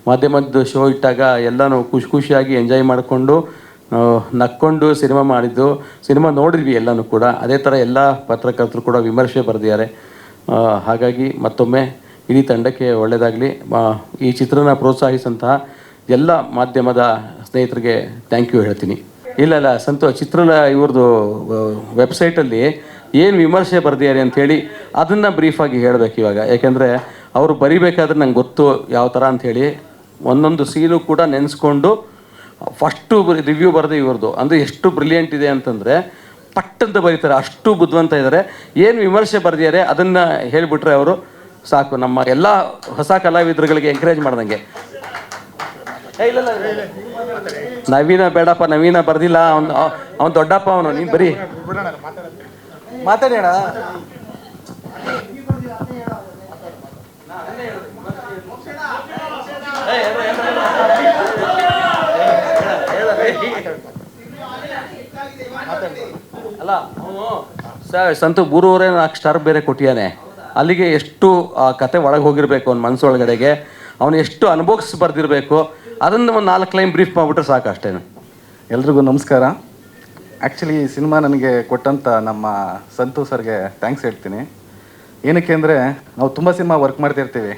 ಮಾಧ್ಯಮದ ಶೋ ಇಟ್ಟಾಗ ಎಲ್ಲನೂ ಖುಷಿಯಾಗಿ ಎಂಜಾಯ್ ಮಾಡಿಕೊಂಡು ನಕ್ಕೊಂಡು ಸಿನಿಮಾ ಮಾಡಿದ್ದು. ಸಿನಿಮಾ ನೋಡಿದ್ವಿ ಎಲ್ಲನೂ ಕೂಡ. ಅದೇ ಥರ ಎಲ್ಲ ಪತ್ರಕರ್ತರು ಕೂಡ ವಿಮರ್ಶೆ ಬರೆದಿದ್ದಾರೆ. ಹಾಗಾಗಿ ಮತ್ತೊಮ್ಮೆ ಇಡೀ ತಂಡಕ್ಕೆ ಒಳ್ಳೆಯದಾಗಲಿ. ಈ ಚಿತ್ರನ ಪ್ರೋತ್ಸಾಹಿಸಂತಹ ಎಲ್ಲ ಮಾಧ್ಯಮದ ಸ್ನೇಹಿತರಿಗೆ ಥ್ಯಾಂಕ್ ಯು ಹೇಳ್ತೀನಿ. ಇಲ್ಲ ಸಂತು, ಚಿತ್ರದ ಇವ್ರದ್ದು ವೆಬ್ಸೈಟಲ್ಲಿ ಏನು ವಿಮರ್ಶೆ ಬರೆದಿದ್ದಾರೆ ಅಂಥೇಳಿ ಅದನ್ನು ಬ್ರೀಫಾಗಿ ಹೇಳಬೇಕು ಇವಾಗ. ಯಾಕೆಂದರೆ ಅವರು ಬರಿಬೇಕಾದ್ರೆ ನಂಗೆ ಗೊತ್ತು ಯಾವ ಥರ ಅಂಥೇಳಿ. ಒಂದೊಂದು ಸೀನು ಕೂಡ ನೆನೆಸ್ಕೊಂಡು ಫಸ್ಟು ರಿವ್ಯೂ ಬರೆದು ಇವ್ರದ್ದು. ಅಂದರೆ ಎಷ್ಟು ಬ್ರಿಲಿಯಂಟ್ ಇದೆ ಅಂತಂದರೆ ಪಟ್ಟಂತ ಬರೀತಾರೆ, ಅಷ್ಟು ಬುದ್ಧಿವಂತ ಇದ್ದಾರೆ. ಏನು ವಿಮರ್ಶೆ ಬರೆದಿದ್ದಾರೆ ಅದನ್ನು ಹೇಳಿಬಿಟ್ರೆ ಅವರು ಸಾಕು. ನಮ್ಮ ಎಲ್ಲ ಹೊಸ ಕಲಾವಿದರುಗಳಿಗೆ ಎಂಕರೇಜ್ ಮಾಡ್ದಂಗೆ. ನವೀನ ಬೇಡಪ್ಪ, ನವೀನ ಬರ್ದಿಲ್ಲ, ಅವನು ದೊಡ್ಡಪ್ಪ, ಅವನು ನೀನು ಬರೀ ಮಾತಾಡೋಣ. ಅಲ್ಲ ಸರ್, ಸಂತು 3.5 ಸ್ಟಾರ್ ಬೇರೆ ಕೊಟ್ಟಿಯಾನೆ. ಅಲ್ಲಿಗೆ ಎಷ್ಟು ಆ ಕತೆ ಒಳಗೆ ಹೋಗಿರಬೇಕು ಅವ್ನ ಮನಸ್ಸೊಳಗಡೆಗೆ, ಅವನು ಎಷ್ಟು ಅನುಭವಿಸಿ ಬರ್ದಿರಬೇಕು. ಅದನ್ನು ಒಂದು 4 ಲೈನ್ ಬ್ರೀಫ್ ಮಾಡಿಬಿಟ್ರೆ ಸಾಕು, ಅಷ್ಟೇ. ಎಲ್ರಿಗೂ ನಮಸ್ಕಾರ. ಆ್ಯಕ್ಚುಲಿ ಈ ಸಿನಿಮಾ ನನಗೆ ಕೊಟ್ಟಂಥ ನಮ್ಮ ಸಂತು ಸರ್ಗೆ ಥ್ಯಾಂಕ್ಸ್ ಹೇಳ್ತೀನಿ. ಏನಕ್ಕೆ ಅಂದರೆ ನಾವು ತುಂಬ ಸಿನಿಮಾ ವರ್ಕ್ ಮಾಡ್ತಿರ್ತೀವಿ,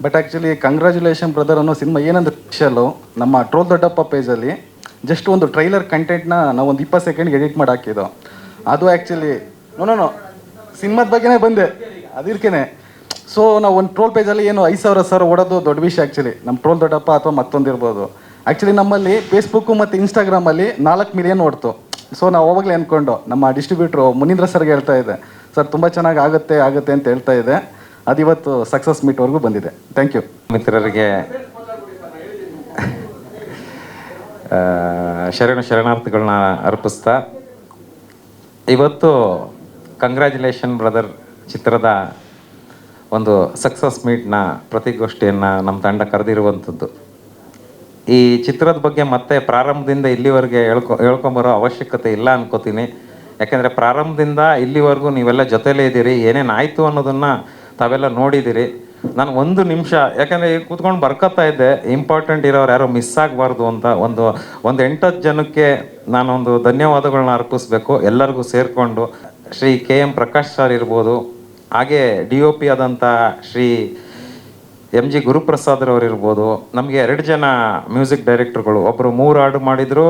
ಬಟ್ ಆ್ಯಕ್ಚುಲಿ ಕಂಗ್ರ್ಯಾಚುಲೇಷನ್ ಬ್ರದರ್ ಅನ್ನೋ ಸಿನಿಮಾ ಏನಂದ್ರೆ ಸ್ಪೆಷಲು. ನಮ್ಮ ಟ್ರೋಲ್ ದೊಡ್ಡಪ್ಪ ಪೇಜಲ್ಲಿ ಜಸ್ಟ್ ಒಂದು ಟ್ರೈಲರ್ ಕಂಟೆಂಟ್ನ ನಾವು ಒಂದು 20 ಸೆಕೆಂಡ್ಗೆ ಎಡಿಟ್ ಮಾಡಿ ಹಾಕಿದ್ದು. ಅದು ಆ್ಯಕ್ಚುಲಿ ನೋ ಸಿನಿಮಾದ ಬಗ್ಗೆನೇ ಬಂದೆ ಅದಕ್ಕೇನೆ. ಸೊ ನಾವು ಒಂದು ಟ್ರೋಲ್ ಪೇಜಲ್ಲಿ ಏನು 5,000 ಓಡೋದು ದೊಡ್ಡ ವಿಷಯ ಆ್ಯಕ್ಚುಲಿ. ನಮ್ಮ ಟ್ರೋಲ್ ದೊಡ್ಡಪ್ಪ ಅಥವಾ ಮತ್ತೊಂದು ಇರ್ಬೋದು. ಆ್ಯಕ್ಚುಲಿ ನಮ್ಮಲ್ಲಿ ಫೇಸ್ಬುಕ್ಕು ಮತ್ತು ಇನ್ಸ್ಟಾಗ್ರಾಮಲ್ಲಿ 4 ಮಿಲಿಯನ್ ಓಡ್ತು. ಸೊ ನಾವು ಅವಾಗಲೇ ಅಂದ್ಕೊಂಡು ನಮ್ಮ ಡಿಸ್ಟ್ರಿಬ್ಯೂಟ್ರು ಮುನೀಂದ್ರ ಸರ್ಗೆ ಹೇಳ್ತಾ ಇದ್ದೆ, ಸರ್ ತುಂಬ ಚೆನ್ನಾಗಿ ಆಗುತ್ತೆ ಅಂತ ಹೇಳ್ತಾ ಇದೆ. ಅದಿವತ್ತು ಸಕ್ಸಸ್ ಮೀಟ್ವರೆಗೂ ಬಂದಿದೆ. Thank you. ಮಿತ್ರರಿಗೆ ಶರಣಾರ್ಥಿಗಳನ್ನ ಅರ್ಪಿಸ್ತಾ, ಇವತ್ತು ಕಂಗ್ರ್ಯಾಚುಲೇಷನ್ ಬ್ರದರ್ ಚಿತ್ರದ ಒಂದು ಸಕ್ಸಸ್ ಮೀಟ್ನ ಪ್ರತಿಗೋಷ್ಠಿಯನ್ನು ನಮ್ಮ ತಂಡ ಕರೆದಿರುವಂಥದ್ದು. ಈ ಚಿತ್ರದ ಬಗ್ಗೆ ಮತ್ತೆ ಪ್ರಾರಂಭದಿಂದ ಇಲ್ಲಿವರೆಗೆ ಹೇಳ್ಕೊಂಬರೋ ಅವಶ್ಯಕತೆ ಇಲ್ಲ ಅನ್ಕೋತೀನಿ. ಯಾಕೆಂದರೆ ಪ್ರಾರಂಭದಿಂದ ಇಲ್ಲಿವರೆಗೂ ನೀವೆಲ್ಲ ಜೊತೆಲೇ ಇದ್ದೀರಿ, ಏನೇನಾಯಿತು ಅನ್ನೋದನ್ನು ತಾವೆಲ್ಲ ನೋಡಿದ್ದೀರಿ. ನಾನು 1 ನಿಮಿಷ, ಯಾಕಂದರೆ ಈಗ ಕೂತ್ಕೊಂಡು ಬರ್ಕೊತಾ ಇದ್ದೆ, ಇಂಪಾರ್ಟೆಂಟ್ ಇರೋರು ಯಾರೋ ಮಿಸ್ ಆಗಬಾರ್ದು ಅಂತ ಒಂದು 8-10 ಜನಕ್ಕೆ ನಾನೊಂದು ಧನ್ಯವಾದಗಳನ್ನ ಅರ್ಪಿಸ್ಬೇಕು. ಎಲ್ಲರಿಗೂ ಸೇರಿಕೊಂಡು ಶ್ರೀ KM ಪ್ರಕಾಶ್ ಸರ್ ಇರ್ಬೋದು, ಹಾಗೆ DOP ಆದಂಥ ಶ್ರೀ MG ಗುರುಪ್ರಸಾದ್ರವ್ರು ಇರ್ಬೋದು. ನಮಗೆ 2 ಜನ ಮ್ಯೂಸಿಕ್ ಡೈರೆಕ್ಟರ್ಗಳು, ಒಬ್ಬರು 3 ಹಾಡು ಮಾಡಿದರು,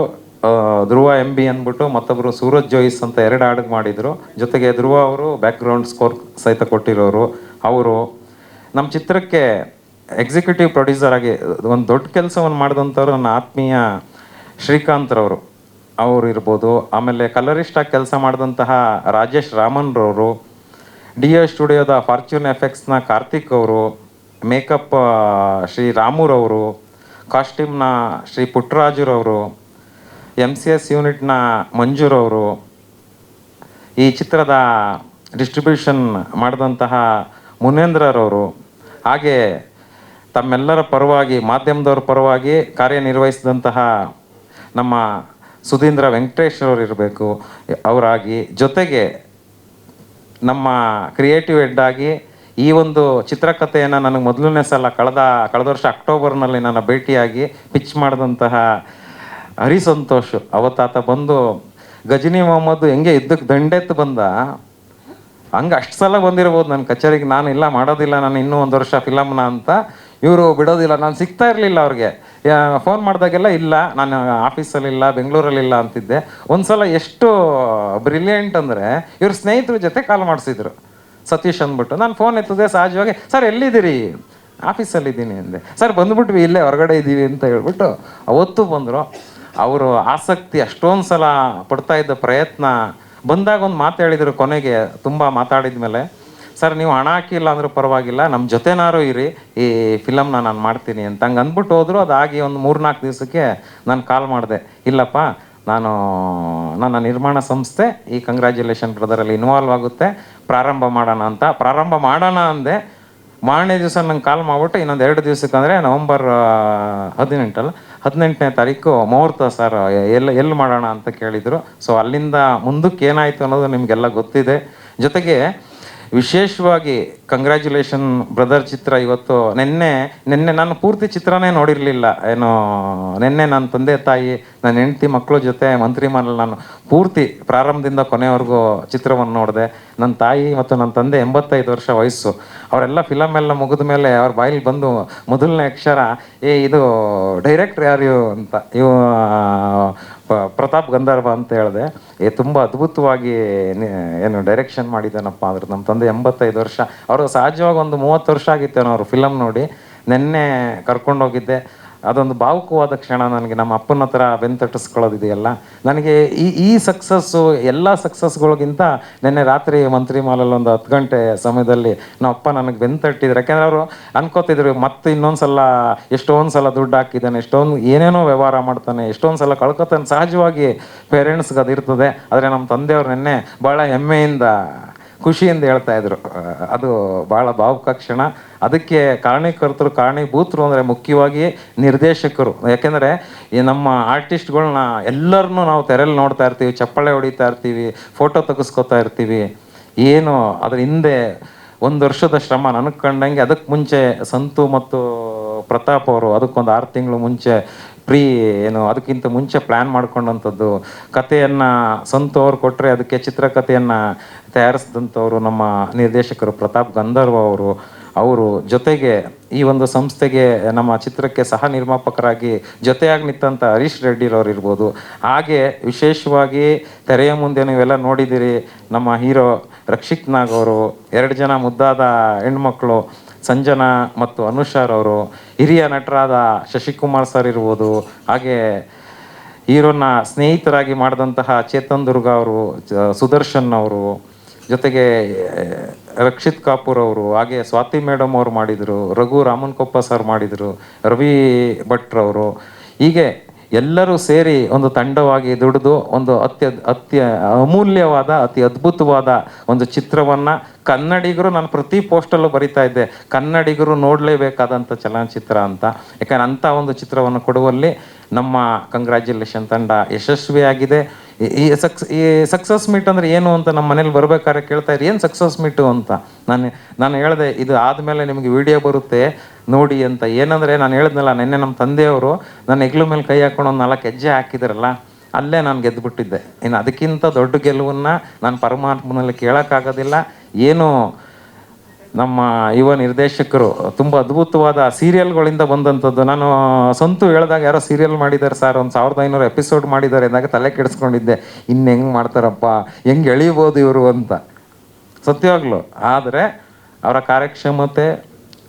ಧ್ರುವ MB ಅಂದ್ಬಿಟ್ಟು, ಮತ್ತೊಬ್ಬರು ಸೂರಜ್ ಜೋಯಿಸ್ ಅಂತ 2 ಹಾಡು ಮಾಡಿದರು. ಜೊತೆಗೆ ಧ್ರುವ ಅವರು ಬ್ಯಾಕ್ಗ್ರೌಂಡ್ ಸ್ಕೋರ್ ಸಹಿತ ಕೊಟ್ಟಿರೋರು. ಅವರು ನಮ್ಮ ಚಿತ್ರಕ್ಕೆ ಎಕ್ಸಿಕ್ಯೂಟಿವ್ ಪ್ರೊಡ್ಯೂಸರ್ ಆಗಿ ಒಂದು ದೊಡ್ಡ ಕೆಲಸವನ್ನು ಮಾಡಿದಂಥವ್ರು ನನ್ನ ಆತ್ಮೀಯ ಶ್ರೀಕಾಂತ್ರವರು ಅವರು ಇರ್ಬೋದು. ಆಮೇಲೆ ಕಲರಿಸ್ಟಾಗಿ ಕೆಲಸ ಮಾಡಿದಂತಹ ರಾಜೇಶ್ ರಾಮನ್ರವರು, DO ಸ್ಟುಡಿಯೋದ ಫಾರ್ಚೂನ್ ಎಫೆಕ್ಟ್ಸ್ನ ಕಾರ್ತಿಕ್ ಅವರು, ಮೇಕಪ್ ಶ್ರೀ ರಾಮುರವರು, ಕಾಸ್ಟ್ಯೂಮ್ನ ಶ್ರೀ ಪುಟ್ಟರಾಜುರವರು, MCS ಯೂನಿಟ್ನ ಮಂಜೂರವರು, ಈ ಚಿತ್ರದ ಡಿಸ್ಟ್ರಿಬ್ಯೂಷನ್ ಮಾಡಿದಂತಹ ಮುನೇಂದ್ರರವರು, ಹಾಗೆ ತಮ್ಮೆಲ್ಲರ ಪರವಾಗಿ, ಮಾಧ್ಯಮದವ್ರ ಪರವಾಗಿ ಕಾರ್ಯನಿರ್ವಹಿಸಿದಂತಹ ನಮ್ಮ ಸುಧೀಂದ್ರ ವೆಂಕಟೇಶ್ ಅವರು ಇರಬೇಕು ಅವರಾಗಿ, ಜೊತೆಗೆ ನಮ್ಮ ಕ್ರಿಯೇಟಿವ್ ಹೆಡ್ ಆಗಿ ಈ ಒಂದು ಚಿತ್ರಕಥೆಯನ್ನು ನನಗೆ ಮೊದಲನೇ ಸಲ ಕಳೆದ ವರ್ಷ ಅಕ್ಟೋಬರ್ನಲ್ಲಿ ನನ್ನ ಭೇಟಿಯಾಗಿ ಪಿಚ್ ಮಾಡಿದಂತಹ ಹರಿ ಸಂತೋಷ್, ಅವತ್ತಾತ ಬಂದು ಗಜನಿ ಮೊಹಮ್ಮದ್ ಹೆಂಗೆ ಯುದ್ಧಕ್ಕೆ ದಂಡೆತ್ತು ಬಂದ ಹಂಗೆ ಅಷ್ಟು ಸಲ ಬಂದಿರ್ಬೋದು ನನ್ನ ಕಚೇರಿಗೆ. ನಾನು ಇಲ್ಲ ಮಾಡೋದಿಲ್ಲ, ನಾನು ಇನ್ನೂ 1 ವರ್ಷ ಫಿಲಮ್ನ ಅಂತ. ಇವರು ಬಿಡೋದಿಲ್ಲ, ನಾನು ಸಿಗ್ತಾ ಇರಲಿಲ್ಲ ಅವ್ರಿಗೆ. ಫೋನ್ ಮಾಡಿದಾಗೆಲ್ಲ ಇಲ್ಲ, ನಾನು ಆಫೀಸಲ್ಲಿಲ್ಲ, ಬೆಂಗಳೂರಲ್ಲಿಲ್ಲ ಅಂತಿದ್ದೆ. ಒಂದು ಸಲ ಎಷ್ಟು ಬ್ರಿಲಿಯಂಟ್ ಅಂದರೆ, ಇವ್ರ ಸ್ನೇಹಿತರ ಜೊತೆ ಕಾಲ್ ಮಾಡಿಸಿದ್ರು, ಸತೀಶ್ ಅಂದ್ಬಿಟ್ಟು. ನಾನು ಫೋನ್ ಎತ್ತಿದೆ ಸಹಜವಾಗಿ, ಸರ್ ಎಲ್ಲಿದ್ದೀರಿ? ಆಫೀಸಲ್ಲಿದ್ದೀನಿ ಅಂದೆ. ಸರ್ ಬಂದುಬಿಟ್ವಿ, ಇಲ್ಲೇ ಹೊರಗಡೆ ಇದ್ದೀವಿ ಅಂತ ಹೇಳ್ಬಿಟ್ಟು ಅವತ್ತು ಬಂದರು. ಅವರು ಆಸಕ್ತಿ ಅಷ್ಟೊಂದು ಸಲ ಪಡ್ತಾ ಇದ್ದ ಪ್ರಯತ್ನ ಬಂದಾಗ ಒಂದು ಮಾತು ಹೇಳಿದರು ಕೊನೆಗೆ, ತುಂಬ ಮಾತಾಡಿದ ಮೇಲೆ, ಸರ್ ನೀವು ಹಣ ಹಾಕಿಲ್ಲ ಅಂದ್ರೂ ಪರವಾಗಿಲ್ಲ, ನಮ್ಮ ಜೊತೆನಾರು ಇರಿ, ಈ ಫಿಲಮ್ನ ನಾನು ಮಾಡ್ತೀನಿ ಅಂತ ಹಂಗೆ ಅಂದ್ಬಿಟ್ಟು ಹೋದರು. ಅದಾಗಿ ಒಂದು 3-4 ದಿವಸಕ್ಕೆ ನಾನು ಕಾಲ್ ಮಾಡಿದೆ, ಇಲ್ಲಪ್ಪ ನಾನು ನನ್ನ ನಿರ್ಮಾಣ ಸಂಸ್ಥೆ ಈ ಕಂಗ್ರ್ಯಾಚುಲೇಷನ್ ಬ್ರದರಲ್ಲಿ ಇನ್ವಾಲ್ವ್ ಆಗುತ್ತೆ, ಪ್ರಾರಂಭ ಮಾಡೋಣ ಅಂತ. ಪ್ರಾರಂಭ ಮಾಡೋಣ ಅಂದೆ. ಮಾರನೇ ದಿವಸ ನಂಗೆ ಕಾಲ್ ಮಾಡಿಬಿಟ್ಟು, ಇನ್ನೊಂದು 2 ದಿವಸಕ್ಕೆ ಅಂದರೆ ನವಂಬರ್ 18ನೇ ತಾರೀಕು ಮುಹೂರ್ತ ಸರ್, ಎಲ್ಲಿ ಮಾಡೋಣ ಅಂತ ಕೇಳಿದರು. ಸೊ ಅಲ್ಲಿಂದ ಮುಂದಕ್ಕೆ ಏನಾಯಿತು ಅನ್ನೋದು ನಿಮಗೆಲ್ಲ ಗೊತ್ತಿದೆ. ಜೊತೆಗೆ ವಿಶೇಷವಾಗಿ ಕಂಗ್ರ್ಯಾಚುಲೇಷನ್ ಬ್ರದರ್ ಚಿತ್ರ ಇವತ್ತು ನಿನ್ನೆ ನಾನು ಪೂರ್ತಿ ಚಿತ್ರನೇ ನೋಡಿರಲಿಲ್ಲ. ಏನೋ ನಿನ್ನೆ ನನ್ನ ತಂದೆ ತಾಯಿ, ನನ್ನ ಹೆಂಡತಿ ಮಕ್ಕಳ ಜೊತೆ ಮಂತ್ರಿಮಹಲ್ ನಾನು ಪೂರ್ತಿ ಪ್ರಾರಂಭದಿಂದ ಕೊನೆವರೆಗೂ ಚಿತ್ರವನ್ನು ನೋಡಿದೆ. ನನ್ನ ತಾಯಿ ಮತ್ತು ನನ್ನ ತಂದೆ 85 ವರ್ಷ ವಯಸ್ಸು. ಅವರೆಲ್ಲ ಫಿಲಮ್ ಎಲ್ಲ ಮುಗಿದ ಮೇಲೆ ಅವ್ರ ಬಾಯಲ್ಲಿ ಬಂದು ಮೊದಲನೇ ಅಕ್ಷರ, ಇದು ಡೈರೆಕ್ಟ್ರ್ ಯಾರು ಅಂತ, ಇವು ಪ್ರತಾಪ್ ಗಂಧರ್ವ ಅಂತ ಹೇಳಿದೆ. ತುಂಬ ಅದ್ಭುತವಾಗಿ ಏನು ಡೈರೆಕ್ಷನ್ ಮಾಡಿದ್ದಾನಪ್ಪ ಅಂದ್ರೆ. ನಮ್ಮ ತಂದೆ 85 ವರ್ಷ, ಅವರು ಸಹಜವಾಗಿ ಒಂದು 30 ವರ್ಷ ಆಗಿತ್ತೇನೋ ಅವರು ಫಿಲಮ್ ನೋಡಿ. ನಿನ್ನೆ ಕರ್ಕೊಂಡೋಗಿದ್ದೆ. ಅದೊಂದು ಭಾವುಕವಾದ ಕ್ಷಣ ನನಗೆ. ನಮ್ಮ ಅಪ್ಪನ ಹತ್ರ ಬೆಂತಟ್ಟಿಸ್ಕೊಳ್ಳೋದಿದೆಯಲ್ಲ, ನನಗೆ ಈ ಸಕ್ಸಸ್ಸು ಎಲ್ಲ ಸಕ್ಸಸ್ಗಳಿಗಿಂತ ನಿನ್ನೆ ರಾತ್ರಿ ಮಂತ್ರಿ ಮಾಲಲ್ಲಿ ಒಂದು 10 ಗಂಟೆ ಸಮಯದಲ್ಲಿ ನಮ್ಮ ಅಪ್ಪ ನನಗೆ ಬೆಂತಟ್ಟಿದ್ರು. ಯಾಕೆಂದರೆ ಅವರು ಅನ್ಕೋತಿದ್ರು, ಮತ್ತೆ ಇನ್ನೊಂದು ಸಲ ಎಷ್ಟೊಂದು ಸಲ ದುಡ್ಡು ಹಾಕಿದ್ದಾನೆ, ಎಷ್ಟೊಂದು ಏನೇನೋ ವ್ಯವಹಾರ ಮಾಡ್ತಾನೆ, ಎಷ್ಟೊಂದು ಸಲ ಕಳ್ಕೊತಾನೆ. ಸಹಜವಾಗಿ ಪೇರೆಂಟ್ಸ್ಗೆ ಅದಿರ್ತದೆ. ಆದರೆ ನಮ್ಮ ತಂದೆಯವ್ರು ನಿನ್ನೆ ಭಾಳ ಹೆಮ್ಮೆಯಿಂದ ಖುಷಿಯಿಂದ ಹೇಳ್ತಾ ಇದ್ರು. ಅದು ಭಾಳ ಭಾವುಕ ಕ್ಷಣ. ಅದಕ್ಕೆ ಕಾರಣೀಭೂತರು ಅಂದರೆ ಮುಖ್ಯವಾಗಿ ನಿರ್ದೇಶಕರು. ಯಾಕೆಂದರೆ ಈ ನಮ್ಮ ಆರ್ಟಿಸ್ಟ್ಗಳನ್ನ ಎಲ್ಲರನ್ನೂ ನಾವು ತೆರೆಯಲ್ಲಿ ನೋಡ್ತಾ ಇರ್ತೀವಿ, ಚಪ್ಪಾಳೆ ಹೊಡಿತಾ ಇರ್ತೀವಿ, ಫೋಟೋ ತೆಗೆಸ್ಕೊತಾ ಇರ್ತೀವಿ. ಏನು ಅದ್ರ ಹಿಂದೆ 1 ವರ್ಷದ ಶ್ರಮ ನನಗೆ ಕಂಡಂಗೆ. ಅದಕ್ಕೆ ಮುಂಚೆ ಸಂತು ಮತ್ತು ಪ್ರತಾಪ್ ಅವರು ಅದಕ್ಕೊಂದು 6 ತಿಂಗಳು ಮುಂಚೆ ಅದಕ್ಕಿಂತ ಮುಂಚೆ ಪ್ಲ್ಯಾನ್ ಮಾಡ್ಕೊಂಡಂಥದ್ದು. ಕಥೆಯನ್ನು ಸಂತು ಅವ್ರು ಕೊಟ್ಟರೆ ಅದಕ್ಕೆ ಚಿತ್ರಕಥೆಯನ್ನು ತಯಾರಿಸಿದಂಥವ್ರು ನಮ್ಮ ನಿರ್ದೇಶಕರು ಪ್ರತಾಪ್ ಗಂಧರ್ವ ಅವರು ಜೊತೆಗೆ ಈ ಒಂದು ಸಂಸ್ಥೆಗೆ ನಮ್ಮ ಚಿತ್ರಕ್ಕೆ ಸಹ ನಿರ್ಮಾಪಕರಾಗಿ ಜೊತೆಯಾಗಿ ನಿಂತಂಥ ಹರೀಶ್ ರೆಡ್ಡಿರವ್ರು ಇರ್ಬೋದು. ಹಾಗೆ ವಿಶೇಷವಾಗಿ ತೆರೆಯ ಮುಂದೆ ನೀವೆಲ್ಲ ನೋಡಿದ್ದೀರಿ, ನಮ್ಮ ಹೀರೋ ರಕ್ಷಿತ್ ನಾಗ್ ಅವರು, 2 ಜನ ಮುದ್ದಾದ ಹೆಣ್ಮಕ್ಳು ಸಂಜನಾ ಮತ್ತು ಅನುಷಾರ್ ಅವರು, ಹಿರಿಯ ನಟರಾದ ಶಶಿಕುಮಾರ್ ಸರ್ ಇರ್ಬೋದು, ಹಾಗೆ ಹೀರೋನ ಸ್ನೇಹಿತರಾಗಿ ಮಾಡಿದಂತಹ ಚೇತನ್ ದುರ್ಗ ಅವರು, ಸುದರ್ಶನ್ ಅವರು, ಜೊತೆಗೆ ರಕ್ಷಿತ್ ಕಾಪೂರ್ ಅವರು, ಹಾಗೆ ಸ್ವಾತಿ ಮೇಡಮ್ ಅವರು ಮಾಡಿದರು, ರಘು ರಾಮನ್ ಕೊಪ್ಪ ಸರ್ ಮಾಡಿದರು, ರವಿ ಭಟ್ರವರು, ಹೀಗೆ ಎಲ್ಲರೂ ಸೇರಿ ಒಂದು ತಂಡವಾಗಿ ದುಡಿದು ಒಂದು ಅತಿ ಅಮೂಲ್ಯವಾದ ಅತಿ ಅದ್ಭುತವಾದ ಒಂದು ಚಿತ್ರವನ್ನು ಕನ್ನಡಿಗರು, ನಾನು ಪ್ರತಿ ಪೋಸ್ಟಲ್ಲೂ ಬರಿತಾ ಇದ್ದೆ, ಕನ್ನಡಿಗರು ನೋಡಲೇಬೇಕಾದಂಥ ಚಲನಚಿತ್ರ ಅಂತ. ಯಾಕಂದ್ರೆ ಅಂಥ ಒಂದು ಚಿತ್ರವನ್ನು ಕೊಡುವಲ್ಲಿ ನಮ್ಮ ಕಂಗ್ರ್ಯಾಚುಲೇಷನ್ ತಂಡ ಯಶಸ್ವಿಯಾಗಿದೆ. ಈ ಸಕ್ಸಸ್ ಮೀಟ್ ಅಂದರೆ ಏನು ಅಂತ ನಮ್ಮ ಮನೇಲಿ ಬರ್ಬೇಕಾದ್ರೆ ಕೇಳ್ತಾ ಇರಿ, ಏನು ಸಕ್ಸಸ್ ಮೀಟು ಅಂತ. ನಾನು ಹೇಳಿದೆ, ಇದು ಆದಮೇಲೆ ನಿಮಗೆ ವಿಡಿಯೋ ಬರುತ್ತೆ ನೋಡಿ ಅಂತ. ಏನಂದರೆ ನಾನು ಹೇಳಿದ್ನಲ್ಲ, ನಿನ್ನೆ ನಮ್ಮ ತಂದೆಯವರು ನನ್ನ ಹೆಗ್ಲ ಮೇಲೆ ಕೈ ಹಾಕೊಂಡು ಒಂದು 4 ಹೆಜ್ಜೆ ಹಾಕಿದ್ರಲ್ಲ, ಅಲ್ಲೇ ನಾನು ಗೆದ್ದುಬಿಟ್ಟಿದ್ದೆ. ಇನ್ನು ಅದಕ್ಕಿಂತ ದೊಡ್ಡ ಗೆಲುವನ್ನು ನಾನು ಪರಮಾತ್ಮನಲ್ಲಿ ಕೇಳೋಕ್ಕಾಗೋದಿಲ್ಲ. ಏನು ನಮ್ಮ ಯುವ ನಿರ್ದೇಶಕರು ತುಂಬ ಅದ್ಭುತವಾದ ಸೀರಿಯಲ್ಗಳಿಂದ ಬಂದಂಥದ್ದು. ನಾನು ಸಂತು ಹೇಳಿದಾಗ ಯಾರೋ ಸೀರಿಯಲ್ ಮಾಡಿದ್ದಾರೆ ಸರ್, ಒಂದು 1500 ಎಪಿಸೋಡ್ ಮಾಡಿದ್ದಾರೆ ಅಂದಾಗ ತಲೆ ಕೆಡಿಸ್ಕೊಂಡಿದ್ದೆ, ಇನ್ನು ಹೆಂಗೆ ಮಾಡ್ತಾರಪ್ಪ, ಹೆಂಗೆ ಎಳಿಬೋದು ಇವರು ಅಂತ, ಸತ್ಯವಾಗ್ಲು. ಆದರೆ ಅವರ ಕಾರ್ಯಕ್ಷಮತೆ,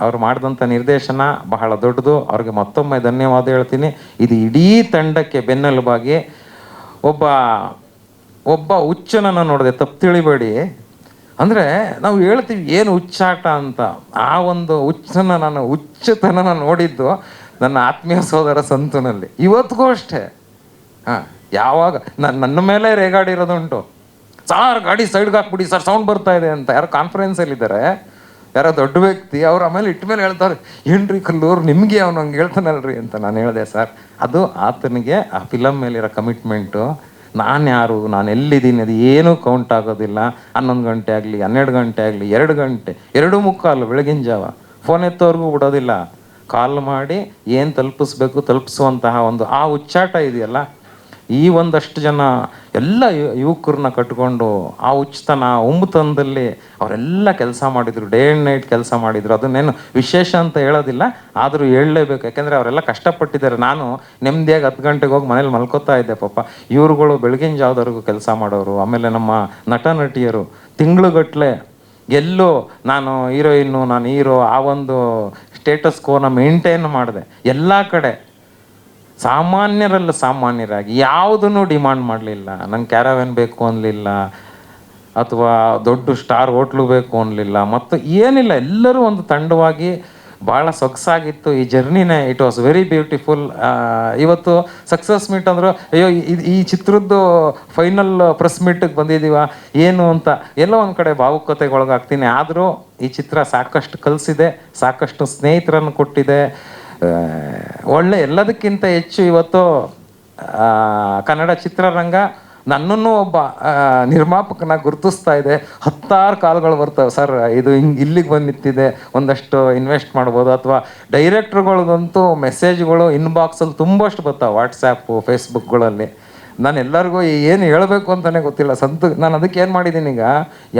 ಅವ್ರು ಮಾಡಿದಂಥ ನಿರ್ದೇಶನ ಬಹಳ ದೊಡ್ಡದು. ಅವ್ರಿಗೆ ಮತ್ತೊಮ್ಮೆ ಧನ್ಯವಾದ ಹೇಳ್ತೀನಿ. ಇದು ಇಡೀ ತಂಡಕ್ಕೆ ಬೆನ್ನೆಲುಬಾಗಿ ಒಬ್ಬ ಹುಚ್ಚನನ್ನು ನೋಡಿದೆ, ತಪ್ಪು ತಿಳಿಬೇಡಿ. ಅಂದರೆ ನಾವು ಹೇಳ್ತೀವಿ ಏನು ಹುಚ್ಚಾಟ ಅಂತ, ಆ ಒಂದು ಹುಚ್ಚತನ ನೋಡಿದ್ದು ನನ್ನ ಆತ್ಮೀಯ ಸೋದರ ಸಂತುನಲ್ಲಿ. ಇವತ್ತಿಗೂ ಅಷ್ಟೇ, ಯಾವಾಗ ನನ್ನ ಮೇಲೆ ರೇಗಾಡಿರೋದುಂಟು, ಸಾರ್ ಗಾಡಿ ಸೈಡ್ಗೆ ಹಾಕ್ಬಿಡಿ ಸರ್, ಸೌಂಡ್ ಬರ್ತಾ ಇದೆ ಅಂತ. ಯಾರೋ ಕಾನ್ಫರೆನ್ಸಲ್ಲಿದ್ದಾರೆ, ಯಾರೋ ದೊಡ್ಡ ವ್ಯಕ್ತಿ, ಅವ್ರು ಆಮೇಲೆ ಇಟ್ಮೇಲೆ ಹೇಳ್ತಾರೆ, ಏನ್ರಿ ಕಲ್ಲೂರು ನಿಮಗೆ ಅವನು ಹಂಗೆ ಹೇಳ್ತಾನಲ್ರಿ ಅಂತ. ನಾನು ಹೇಳಿದೆ, ಸರ್ ಅದು ಆತನಿಗೆ ಆ ಫಿಲಮ್ ಮೇಲಿರೋ ಕಮಿಟ್ಮೆಂಟು. ನಾನು ಯಾರು, ನಾನು ಎಲ್ಲಿದ್ದೀನಿ ಅದು ಏನೂ ಕೌಂಟ್ ಆಗೋದಿಲ್ಲ. 11 ಗಂಟೆ ಆಗಲಿ, 12 ಗಂಟೆ ಆಗಲಿ, 2 ಗಂಟೆ, 2:45 ಬೆಳಗಿನ ಜಾವ ಫೋನ್ ಎತ್ತೋರ್ಗೂ ಬಿಡೋದಿಲ್ಲ. ಕಾಲ್ ಮಾಡಿ ಏನು ತಲುಪಿಸುವಂತಹ ಒಂದು ಆ ಹುಚ್ಚಾಟ ಇದೆಯಲ್ಲ, ಈ ಒಂದಷ್ಟು ಜನ ಎಲ್ಲ ಯುವಕರನ್ನ ಕಟ್ಕೊಂಡು ಆ ಹುಚ್ಚತನ ಒಂಬುತನದಲ್ಲಿ ಅವರೆಲ್ಲ ಕೆಲಸ ಮಾಡಿದರು, ಡೇ ಆ್ಯಂಡ್ ನೈಟ್ ಕೆಲಸ ಮಾಡಿದರು. ಅದನ್ನೇನು ವಿಶೇಷ ಅಂತ ಹೇಳೋದಿಲ್ಲ, ಆದರೂ ಹೇಳಲೇಬೇಕು. ಯಾಕೆಂದರೆ ಅವರೆಲ್ಲ ಕಷ್ಟಪಟ್ಟಿದ್ದಾರೆ. ನಾನು ನೆಮ್ಮದಿಯಾಗಿ 10 ಗಂಟೆಗೆ ಹೋಗಿ ಮನೇಲಿ ಮಲ್ಕೋತಾ ಇದ್ದೆ. ಪಾಪ ಇವ್ರುಗಳು ಬೆಳಗಿನ ಜಾವದವರೆಗೂ ಕೆಲಸ ಮಾಡೋರು. ಆಮೇಲೆ ನಮ್ಮ ನಟ ನಟಿಯರು ತಿಂಗಳುಗಟ್ಟಲೆ ಎಲ್ಲೋ ನಾನು ಹೀರೋಯಿನ್ನು, ನಾನು ಹೀರೋ, ಆ ಒಂದು ಸ್ಟೇಟಸ್ ಕೋನ ಮೇಂಟೈನ್ ಮಾಡಿದೆ. ಎಲ್ಲ ಕಡೆ ಸಾಮಾನ್ಯರಾಗಿ ಯಾವುದನ್ನು ಡಿಮಾಂಡ್ ಮಾಡಲಿಲ್ಲ. ನಂಗೆ ಕ್ಯಾರವ್ಯಾನ್ ಬೇಕು ಅನ್ನಲಿಲ್ಲ, ಅಥವಾ ದೊಡ್ಡ ಸ್ಟಾರ್ ಹೋಟ್ಲು ಬೇಕು ಅನ್ನಲಿಲ್ಲ, ಮತ್ತು ಏನಿಲ್ಲ. ಎಲ್ಲರೂ ಒಂದು ತಂಡವಾಗಿ ಭಾಳ ಸೊಗಸಾಗಿತ್ತು ಈ ಜರ್ನಿನೇ. It was very beautiful. ಇವತ್ತು ಸಕ್ಸಸ್ ಮೀಟ್ ಅಂದರು, ಅಯ್ಯೋ ಈ ಚಿತ್ರದ್ದು ಫೈನಲ್ ಪ್ರೆಸ್ ಮೀಟಿಗೆ ಬಂದಿದ್ದೀವ ಏನು ಅಂತ ಎಲ್ಲೋ ಒಂದು ಕಡೆ ಭಾವುಕತೆಗೊಳಗಾಗ್ತೀನಿ. ಆದರೂ ಈ ಚಿತ್ರ ಸಾಕಷ್ಟು ಕಲಿಸಿದೆ, ಸಾಕಷ್ಟು ಸ್ನೇಹಿತರನ್ನು ಕೊಟ್ಟಿದೆ. ಒಳ್ಳೆ ಎಲ್ಲದಕ್ಕಿಂತ ಹೆಚ್ಚು ಇವತ್ತು ಕನ್ನಡ ಚಿತ್ರರಂಗ ನನ್ನನ್ನು ಒಬ್ಬ ನಿರ್ಮಾಪಕನಾಗಿ ಗುರುತಿಸ್ತಾ ಇದೆ. 10 ಕಾಲ್ಗಳು ಬರ್ತವೆ, ಸರ್ ಇದು ಇಲ್ಲಿಗೆ ಬಂದು ನಿಂತಿದೆ, ಒಂದಷ್ಟು ಇನ್ವೆಸ್ಟ್ ಮಾಡ್ಬೋದು. ಅಥವಾ ಡೈರೆಕ್ಟ್ರುಗಳದಂತೂ ಮೆಸೇಜ್ಗಳು ಇನ್ಬಾಕ್ಸಲ್ಲಿ ತುಂಬಷ್ಟು ಬರ್ತಾವೆ, ವಾಟ್ಸ್ಯಾಪು ಫೇಸ್ಬುಕ್ಗಳಲ್ಲಿ. ನಾನು ಎಲ್ಲರಿಗೂ ಏನು ಹೇಳಬೇಕು ಅಂತಲೇ ಗೊತ್ತಿಲ್ಲ. ನಾನು ಅದಕ್ಕೆ ಏನು ಮಾಡಿದ್ದೀನಿ, ಈಗ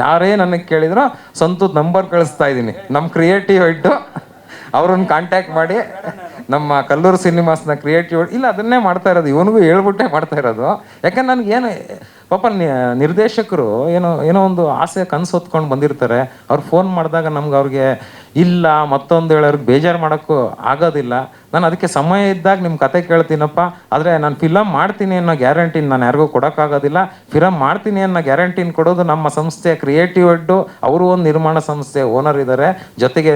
ಯಾರೇ ನನಗೆ ಕೇಳಿದ್ರೋ ಸಂತದ ನಂಬರ್ ಕಳಿಸ್ತಾ ಇದ್ದೀನಿ. ನಮ್ಮ ಕ್ರಿಯೇಟಿವ್ ಹೆಡ್ಡು ಅವ್ರನ್ನ ಕಾಂಟ್ಯಾಕ್ಟ್ ಮಾಡಿ, ನಮ್ಮ ಕಲ್ಲೂರು ಸಿನಿಮಾಸ್ನ ಕ್ರಿಯೇಟಿವ್ ಇಲ್ಲ ಅದನ್ನೇ ಮಾಡ್ತಾ ಇರೋದು, ಇವನಿಗೂ ಹೇಳ್ಬಿಟ್ಟೆ ಮಾಡ್ತಾ ಇರೋದು. ಯಾಕಂದ್ರೆ ನನಗೇನು ಪಾಪ ನಿರ್ದೇಶಕರು ಏನೋ ಒಂದು ಆಸೆ ಕನಸು ಹೊತ್ಕೊಂಡು ಬಂದಿರ್ತಾರೆ. ಅವ್ರು ಫೋನ್ ಮಾಡಿದಾಗ ಅವ್ರಿಗೆ ಇಲ್ಲ ಮತ್ತೊಂದು ಹೇಳೋರ್ಗೆ ಬೇಜಾರು ಮಾಡೋಕ್ಕೂ ಆಗೋದಿಲ್ಲ. ನಾನು ಅದಕ್ಕೆ ಸಮಯ ಇದ್ದಾಗ ನಿಮ್ಮ ಕತೆ ಕೇಳ್ತೀನಪ್ಪ. ಆದರೆ ನಾನು ಫಿಲಮ್ ಮಾಡ್ತೀನಿ ಅನ್ನೋ ಗ್ಯಾರಂಟಿನ ನಾನು ಯಾರಿಗೂ ಕೊಡೋಕ್ಕಾಗೋದಿಲ್ಲ. ಫಿಲಮ್ ಮಾಡ್ತೀನಿ ಅನ್ನೋ ಗ್ಯಾರಂಟಿನ ಕೊಡೋದು ನಮ್ಮ ಸಂಸ್ಥೆ ಕ್ರಿಯೇಟಿವ್ ಹೆಡ್ಡು. ಅವರು ಒಂದು ನಿರ್ಮಾಣ ಸಂಸ್ಥೆ ಓನರ್ ಇದ್ದಾರೆ, ಜೊತೆಗೆ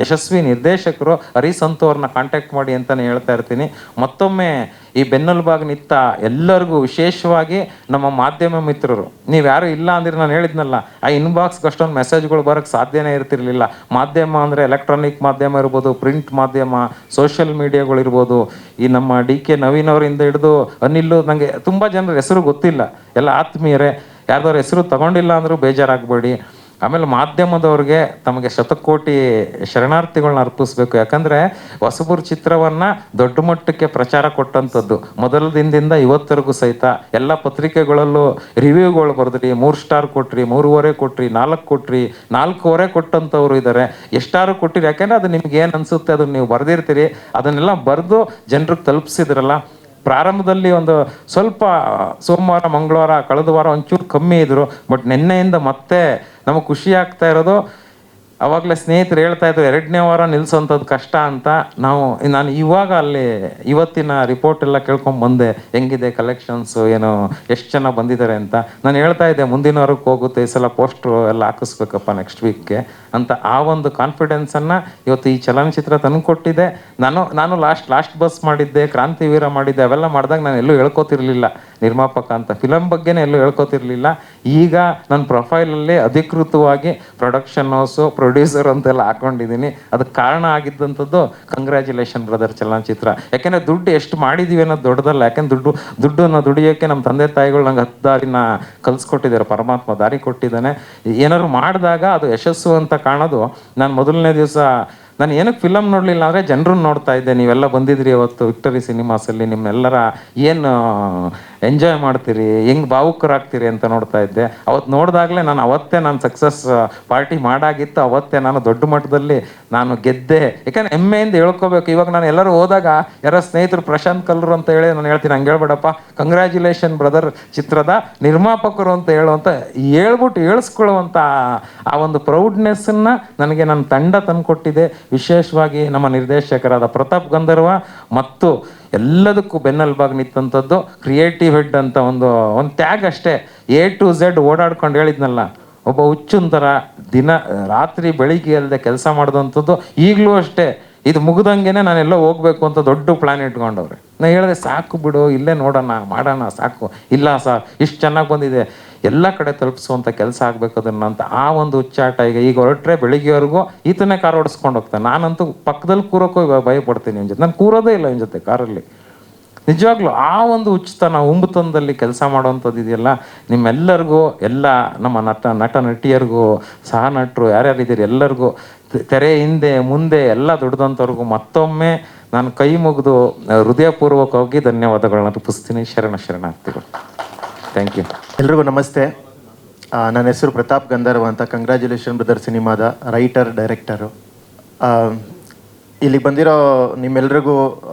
ಯಶಸ್ವಿ ನಿರ್ದೇಶಕರು ಹರಿಸಂತು ಅವ್ರನ್ನ ಕಾಂಟ್ಯಾಕ್ಟ್ ಮಾಡಿ ಅಂತಲೇ ಹೇಳ್ತಾ ಇರ್ತೀನಿ. ಮತ್ತೊಮ್ಮೆ ಈ ಬೆನ್ನೆಲುಬಾಗಿ ನಿಂತ ಎಲ್ಲರಿಗೂ, ವಿಶೇಷವಾಗಿ ನಮ್ಮ ಮಾಧ್ಯಮ ಮಿತ್ರರು, ನೀವು ಯಾರು ಇಲ್ಲ ಅಂದ್ರೆ ನಾನು ಹೇಳಿದ್ನಲ್ಲ, ಆ ಇನ್ಬಾಕ್ಸ್ಗೆ ಅಷ್ಟೊಂದು ಮೆಸೇಜ್ಗಳು ಬರೋಕ್ಕೆ ಸಾಧ್ಯನೇ ಇರ್ತಿರ್ಲಿಲ್ಲ. ಮಾಧ್ಯಮ ಅಂದರೆ ಎಲೆಕ್ಟ್ರಾನಿಕ್ ಮಾಧ್ಯಮ ಇರ್ಬೋದು, ಪ್ರಿಂಟ್ ಮಾಧ್ಯಮ, ಸೋಷಿಯಲ್ ಮೀಡಿಯಾಗಳಿರ್ಬೋದು. ಈ ನಮ್ಮ DK ನವೀನ್ ಅವರಿಂದ ಹಿಡಿದು ಅನಿಲ್ಲು, ನನಗೆ ತುಂಬ ಜನರ ಹೆಸರು ಗೊತ್ತಿಲ್ಲ, ಎಲ್ಲ ಆತ್ಮೀಯರೇ. ಯಾರ್ದಾರ ಹೆಸರು ತಗೊಂಡಿಲ್ಲ ಅಂದರೂ ಬೇಜಾರಾಗಬೇಡಿ. ಆಮೇಲೆ ಮಾಧ್ಯಮದವ್ರಿಗೆ ತಮಗೆ ಶತಕೋಟಿ ಶರಣಾರ್ಥಿಗಳನ್ನ ಅರ್ಪಿಸ್ಬೇಕು. ಯಾಕಂದರೆ ಹೊಸಬರು ಚಿತ್ರವನ್ನು ದೊಡ್ಡ ಮಟ್ಟಕ್ಕೆ ಪ್ರಚಾರ ಕೊಟ್ಟಂಥದ್ದು. ಮೊದಲ ದಿನದಿಂದ ಇವತ್ತರೆಗೂ ಸಹಿತ ಎಲ್ಲ ಪತ್ರಿಕೆಗಳಲ್ಲೂ ರಿವ್ಯೂಗಳು ಬರೆದ್ರಿ, 3 ಸ್ಟಾರ್ ಕೊಟ್ರಿ, 3.5 ಕೊಟ್ರಿ, 4 ಕೊಟ್ರಿ, 4.5 ಕೊಟ್ಟಂಥವ್ರು ಇದ್ದಾರೆ. ಎಷ್ಟಾರು ಕೊಟ್ಟಿರಿ, ಯಾಕೆಂದರೆ ಅದು ನಿಮ್ಗೆ ಏನು ಅನಿಸುತ್ತೆ ಅದನ್ನು ನೀವು ಬರೆದಿರ್ತೀರಿ. ಅದನ್ನೆಲ್ಲ ಬರೆದು ಜನರಿಗೆ ತಲುಪಿಸಿದ್ರಲ್ಲ, ಪ್ರಾರಂಭದಲ್ಲಿ ಒಂದು ಸ್ವಲ್ಪ ಸೋಮವಾರ ಮಂಗಳವಾರ ಕಳೆದ ವಾರ ಒಂಚೂರು ಕಮ್ಮಿ ಇದ್ರು, ಬಟ್ ನಿನ್ನೆಯಿಂದ ಮತ್ತೆ ನಮಗೆ ಖುಷಿ ಆಗ್ತಾ ಇರೋದು. ಅವಾಗಲೇ ಸ್ನೇಹಿತರು ಹೇಳ್ತಾ ಇದ್ರು 2ನೇ ವಾರ ನಿಲ್ಲಿಸೋಂಥದ್ದು ಕಷ್ಟ ಅಂತ. ನಾನು ಇವಾಗ ಅಲ್ಲಿ ಇವತ್ತಿನ ರಿಪೋರ್ಟ್ ಎಲ್ಲ ಕೇಳ್ಕೊಂಡು ಬಂದೆ, ಹೆಂಗಿದೆ ಕಲೆಕ್ಷನ್ಸು, ಏನು ಎಷ್ಟು ಜನ ಬಂದಿದ್ದಾರೆ ಅಂತ. ನಾನು ಹೇಳ್ತಾ ಇದ್ದೆ ಮುಂದಿನ ವಾರಕ್ಕೆ ಹೋಗುತ್ತೆ, ಈ ಸಲ ಪೋಸ್ಟ್ರು ಎಲ್ಲ ಹಾಕಿಸ್ಬೇಕಪ್ಪ ನೆಕ್ಸ್ಟ್ ವೀಕ್ಗೆ ಅಂತ. ಆ ಒಂದು ಕಾನ್ಫಿಡೆನ್ಸನ್ನು ಇವತ್ತು ಈ ಚಲನಚಿತ್ರ ತಂದು ಕೊಟ್ಟಿದೆ. ನಾನು ಲಾಸ್ಟ್ ಬಸ್ ಮಾಡಿದ್ದೆ, ಕ್ರಾಂತಿವೀರ ಮಾಡಿದ್ದೆ, ಅವೆಲ್ಲ ಮಾಡಿದಾಗ ನಾನು ಎಲ್ಲೂ ಹೇಳ್ಕೊತಿರ್ಲಿಲ್ಲ ನಿರ್ಮಾಪಕ ಅಂತ, ಫಿಲಮ್ ಬಗ್ಗೆನೇ ಎಲ್ಲೂ ಹೇಳ್ಕೊತಿರ್ಲಿಲ್ಲ. ಈಗ ನನ್ನ ಪ್ರೊಫೈಲಲ್ಲಿ ಅಧಿಕೃತವಾಗಿ ಪ್ರೊಡಕ್ಷನ್ ಹೌಸು, ಪ್ರೊಡ್ಯೂಸರ್ ಅಂತೆಲ್ಲ ಹಾಕೊಂಡಿದ್ದೀನಿ. ಅದಕ್ಕೆ ಕಾರಣ ಆಗಿದ್ದಂಥದ್ದು ಕಂಗ್ರ್ಯಾಚುಲೇಷನ್ ಬ್ರದರ್ ಚಲನಚಿತ್ರ. ಯಾಕೆಂದರೆ ದುಡ್ಡು ಎಷ್ಟು ಮಾಡಿದ್ದೀವಿ ಅನ್ನೋದು ದೊಡ್ಡದಲ್ಲ. ಯಾಕೆಂದ್ರೆ ದುಡ್ಡನ್ನು ದುಡಿಯೋಕ್ಕೆ ನಮ್ಮ ತಂದೆ ತಾಯಿಗಳು ನಂಗೆ 10 ದಾರಿನ ಕಲಿಸ್ಕೊಟ್ಟಿದ್ದಾರೆ, ಪರಮಾತ್ಮ ದಾರಿ ಕೊಟ್ಟಿದ್ದಾನೆ. ಏನಾದ್ರು ಮಾಡಿದಾಗ ಅದು ಯಶಸ್ಸು ಅಂತ ಕಾಣೋದು. ನಾನು ಮೊದಲನೇ ದಿವಸ ನಾನು ಏನಕ್ಕೆ ಫಿಲಮ್ ನೋಡಲಿಲ್ಲ ಅಂದರೆ ಜನರನ್ನು ನೋಡ್ತಾ ಇದ್ದೆ. ನೀವೆಲ್ಲ ಬಂದಿದ್ರಿ ಅವತ್ತು ವಿಕ್ಟರಿ ಸಿನಿಮಾಸಲ್ಲಿ, ನಿಮ್ಮೆಲ್ಲರ ಏನು ಎಂಜಾಯ್ ಮಾಡ್ತೀರಿ, ಹೆಂಗೆ ಭಾವುಕರಾಗ್ತೀರಿ ಅಂತ ನೋಡ್ತಾ ಇದ್ದೆ. ಅವತ್ತು ನೋಡಿದಾಗಲೇ ಅವತ್ತೇ ನಾನು ಸಕ್ಸಸ್ ಪಾರ್ಟಿ ಮಾಡಾಗಿತ್ತು. ಅವತ್ತೇ ನಾನು ದೊಡ್ಡ ಮಟ್ಟದಲ್ಲಿ ನಾನು ಗೆದ್ದೆ. ಯಾಕಂದ್ರೆ ಹೆಮ್ಮೆಯಿಂದ ಹೇಳ್ಕೋಬೇಕು. ಇವಾಗ ನಾನು ಎಲ್ಲರೂ ಹೋದಾಗ ಯಾರೋ ಸ್ನೇಹಿತರು ಪ್ರಶಾಂತ್ ಕಲ್ಲರು ಅಂತ ಹೇಳಿ ನಾನು ಹೇಳ್ತೀನಿ, ಹಂಗೆ ಹೇಳ್ಬೇಡಪ್ಪ, ಕಂಗ್ರ್ಯಾಚುಲೇಷನ್ ಬ್ರದರ್ ಚಿತ್ರದ ನಿರ್ಮಾಪಕರು ಅಂತ ಹೇಳ್ಬಿಟ್ಟು ಹೇಳಿಸ್ಕೊಳ್ಳುವಂಥ ಆ ಒಂದು ಪ್ರೌಡ್ನೆಸ್ಸನ್ನು ನನಗೆ ನನ್ನ ತಂಡ ತಂದುಕೊಟ್ಟಿದೆ. ವಿಶೇಷವಾಗಿ ನಮ್ಮ ನಿರ್ದೇಶಕರಾದ ಪ್ರತಾಪ್ ಗಂಧರ್ವ ಮತ್ತು ಎಲ್ಲದಕ್ಕೂ ಬೆನ್ನೆಲುಬಾಗಿ ನಿಂತಂಥದ್ದು ಕ್ರಿಯೇಟಿವ್ ಹೆಡ್ ಅಂತ ಒಂದು ಟ್ಯಾಗ್ ಅಷ್ಟೇ. A to Z ಓಡಾಡ್ಕೊಂಡು ಹೇಳಿದ್ನಲ್ಲ, ಒಬ್ಬ ಹುಚ್ಚುನ್ ಥರ ರಾತ್ರಿ ಬೆಳಿಗ್ಗೆ ಅಲ್ಲದೆ ಕೆಲಸ ಮಾಡಿದಂಥದ್ದು. ಈಗಲೂ ಅಷ್ಟೇ, ಇದು ಮುಗ್ದಂಗೆನೆ ನಾನೆಲ್ಲೋ ಹೋಗ್ಬೇಕು ಅಂತ ದೊಡ್ಡ ಪ್ಲಾನ್ ಇಟ್ಕೊಂಡವ್ರೆ. ನಾನು ಹೇಳಿದೆ ಸಾಕು ಬಿಡು, ಇಲ್ಲೇ ನೋಡೋಣ ಮಾಡೋಣ ಸಾಕು. ಇಲ್ಲ ಸರ್, ಇಷ್ಟು ಚೆನ್ನಾಗಿ ಬಂದಿದೆ, ಎಲ್ಲ ಕಡೆ ತಲುಪಿಸುವಂಥ ಕೆಲಸ ಆಗಬೇಕು ಅದನ್ನು ಅಂತ ಆ ಒಂದು ಹುಚ್ಚಾಟ. ಈಗ ಹೊರಟ್ರೆ ಬೆಳಿಗ್ಗೆವರೆಗೂ ಈತನೇ ಕಾರ್ ಓಡಿಸ್ಕೊಂಡು ಹೋಗ್ತಾನೆ. ನಾನಂತೂ ಪಕ್ಕದಲ್ಲಿ ಕೂರೋಕ್ಕೂ ಭಯ ಪಡ್ತೀನಿ ಇವನ ಜೊತೆ. ನಾನು ಕೂರೋದೇ ಇಲ್ಲ ಇವನ ಜೊತೆ ಕಾರಲ್ಲಿ. ನಿಜವಾಗ್ಲೂ ಆ ಒಂದು ಉಚಿತನ ಉಂಬುತನದಲ್ಲಿ ಕೆಲಸ ಮಾಡುವಂಥದ್ದು ಇದೆಯಲ್ಲ, ನಿಮ್ಮೆಲ್ಲರಿಗೂ, ಎಲ್ಲ ನಮ್ಮ ನಟ ನಟಿಯರಿಗೂ, ಸಹ ನಟರು ಯಾರ್ಯಾರಿದ್ದೀರಿ ಎಲ್ಲರಿಗೂ, ತೆರೆ ಹಿಂದೆ ಮುಂದೆ ಎಲ್ಲ ದುಡ್ದಂಥವ್ರಿಗೂ ಮತ್ತೊಮ್ಮೆ ನಾನು ಕೈ ಮುಗಿದು ಹೃದಯಪೂರ್ವಕವಾಗಿ ಧನ್ಯವಾದಗಳನ್ನ ಅರ್ಪಿಸ್ತೀನಿ. ಶರಣಾರ್ಥಿಗಳು. Thank you. ಎಲ್ರಿಗೂ ನಮಸ್ತೆ. ನನ್ನ ಹೆಸರು ಪ್ರತಾಪ್ ಗಂಧರ್ವ ಅಂತ, ಕಂಗ್ರ್ಯಾಚುಲೇಷನ್ ಬ್ರದರ್ ಸಿನಿಮಾದ ರೈಟರ್, ಡೈರೆಕ್ಟರು. ಇಲ್ಲಿ ಬಂದಿರೋ ನಿಮ್ಮೆಲ್ರಿಗೂ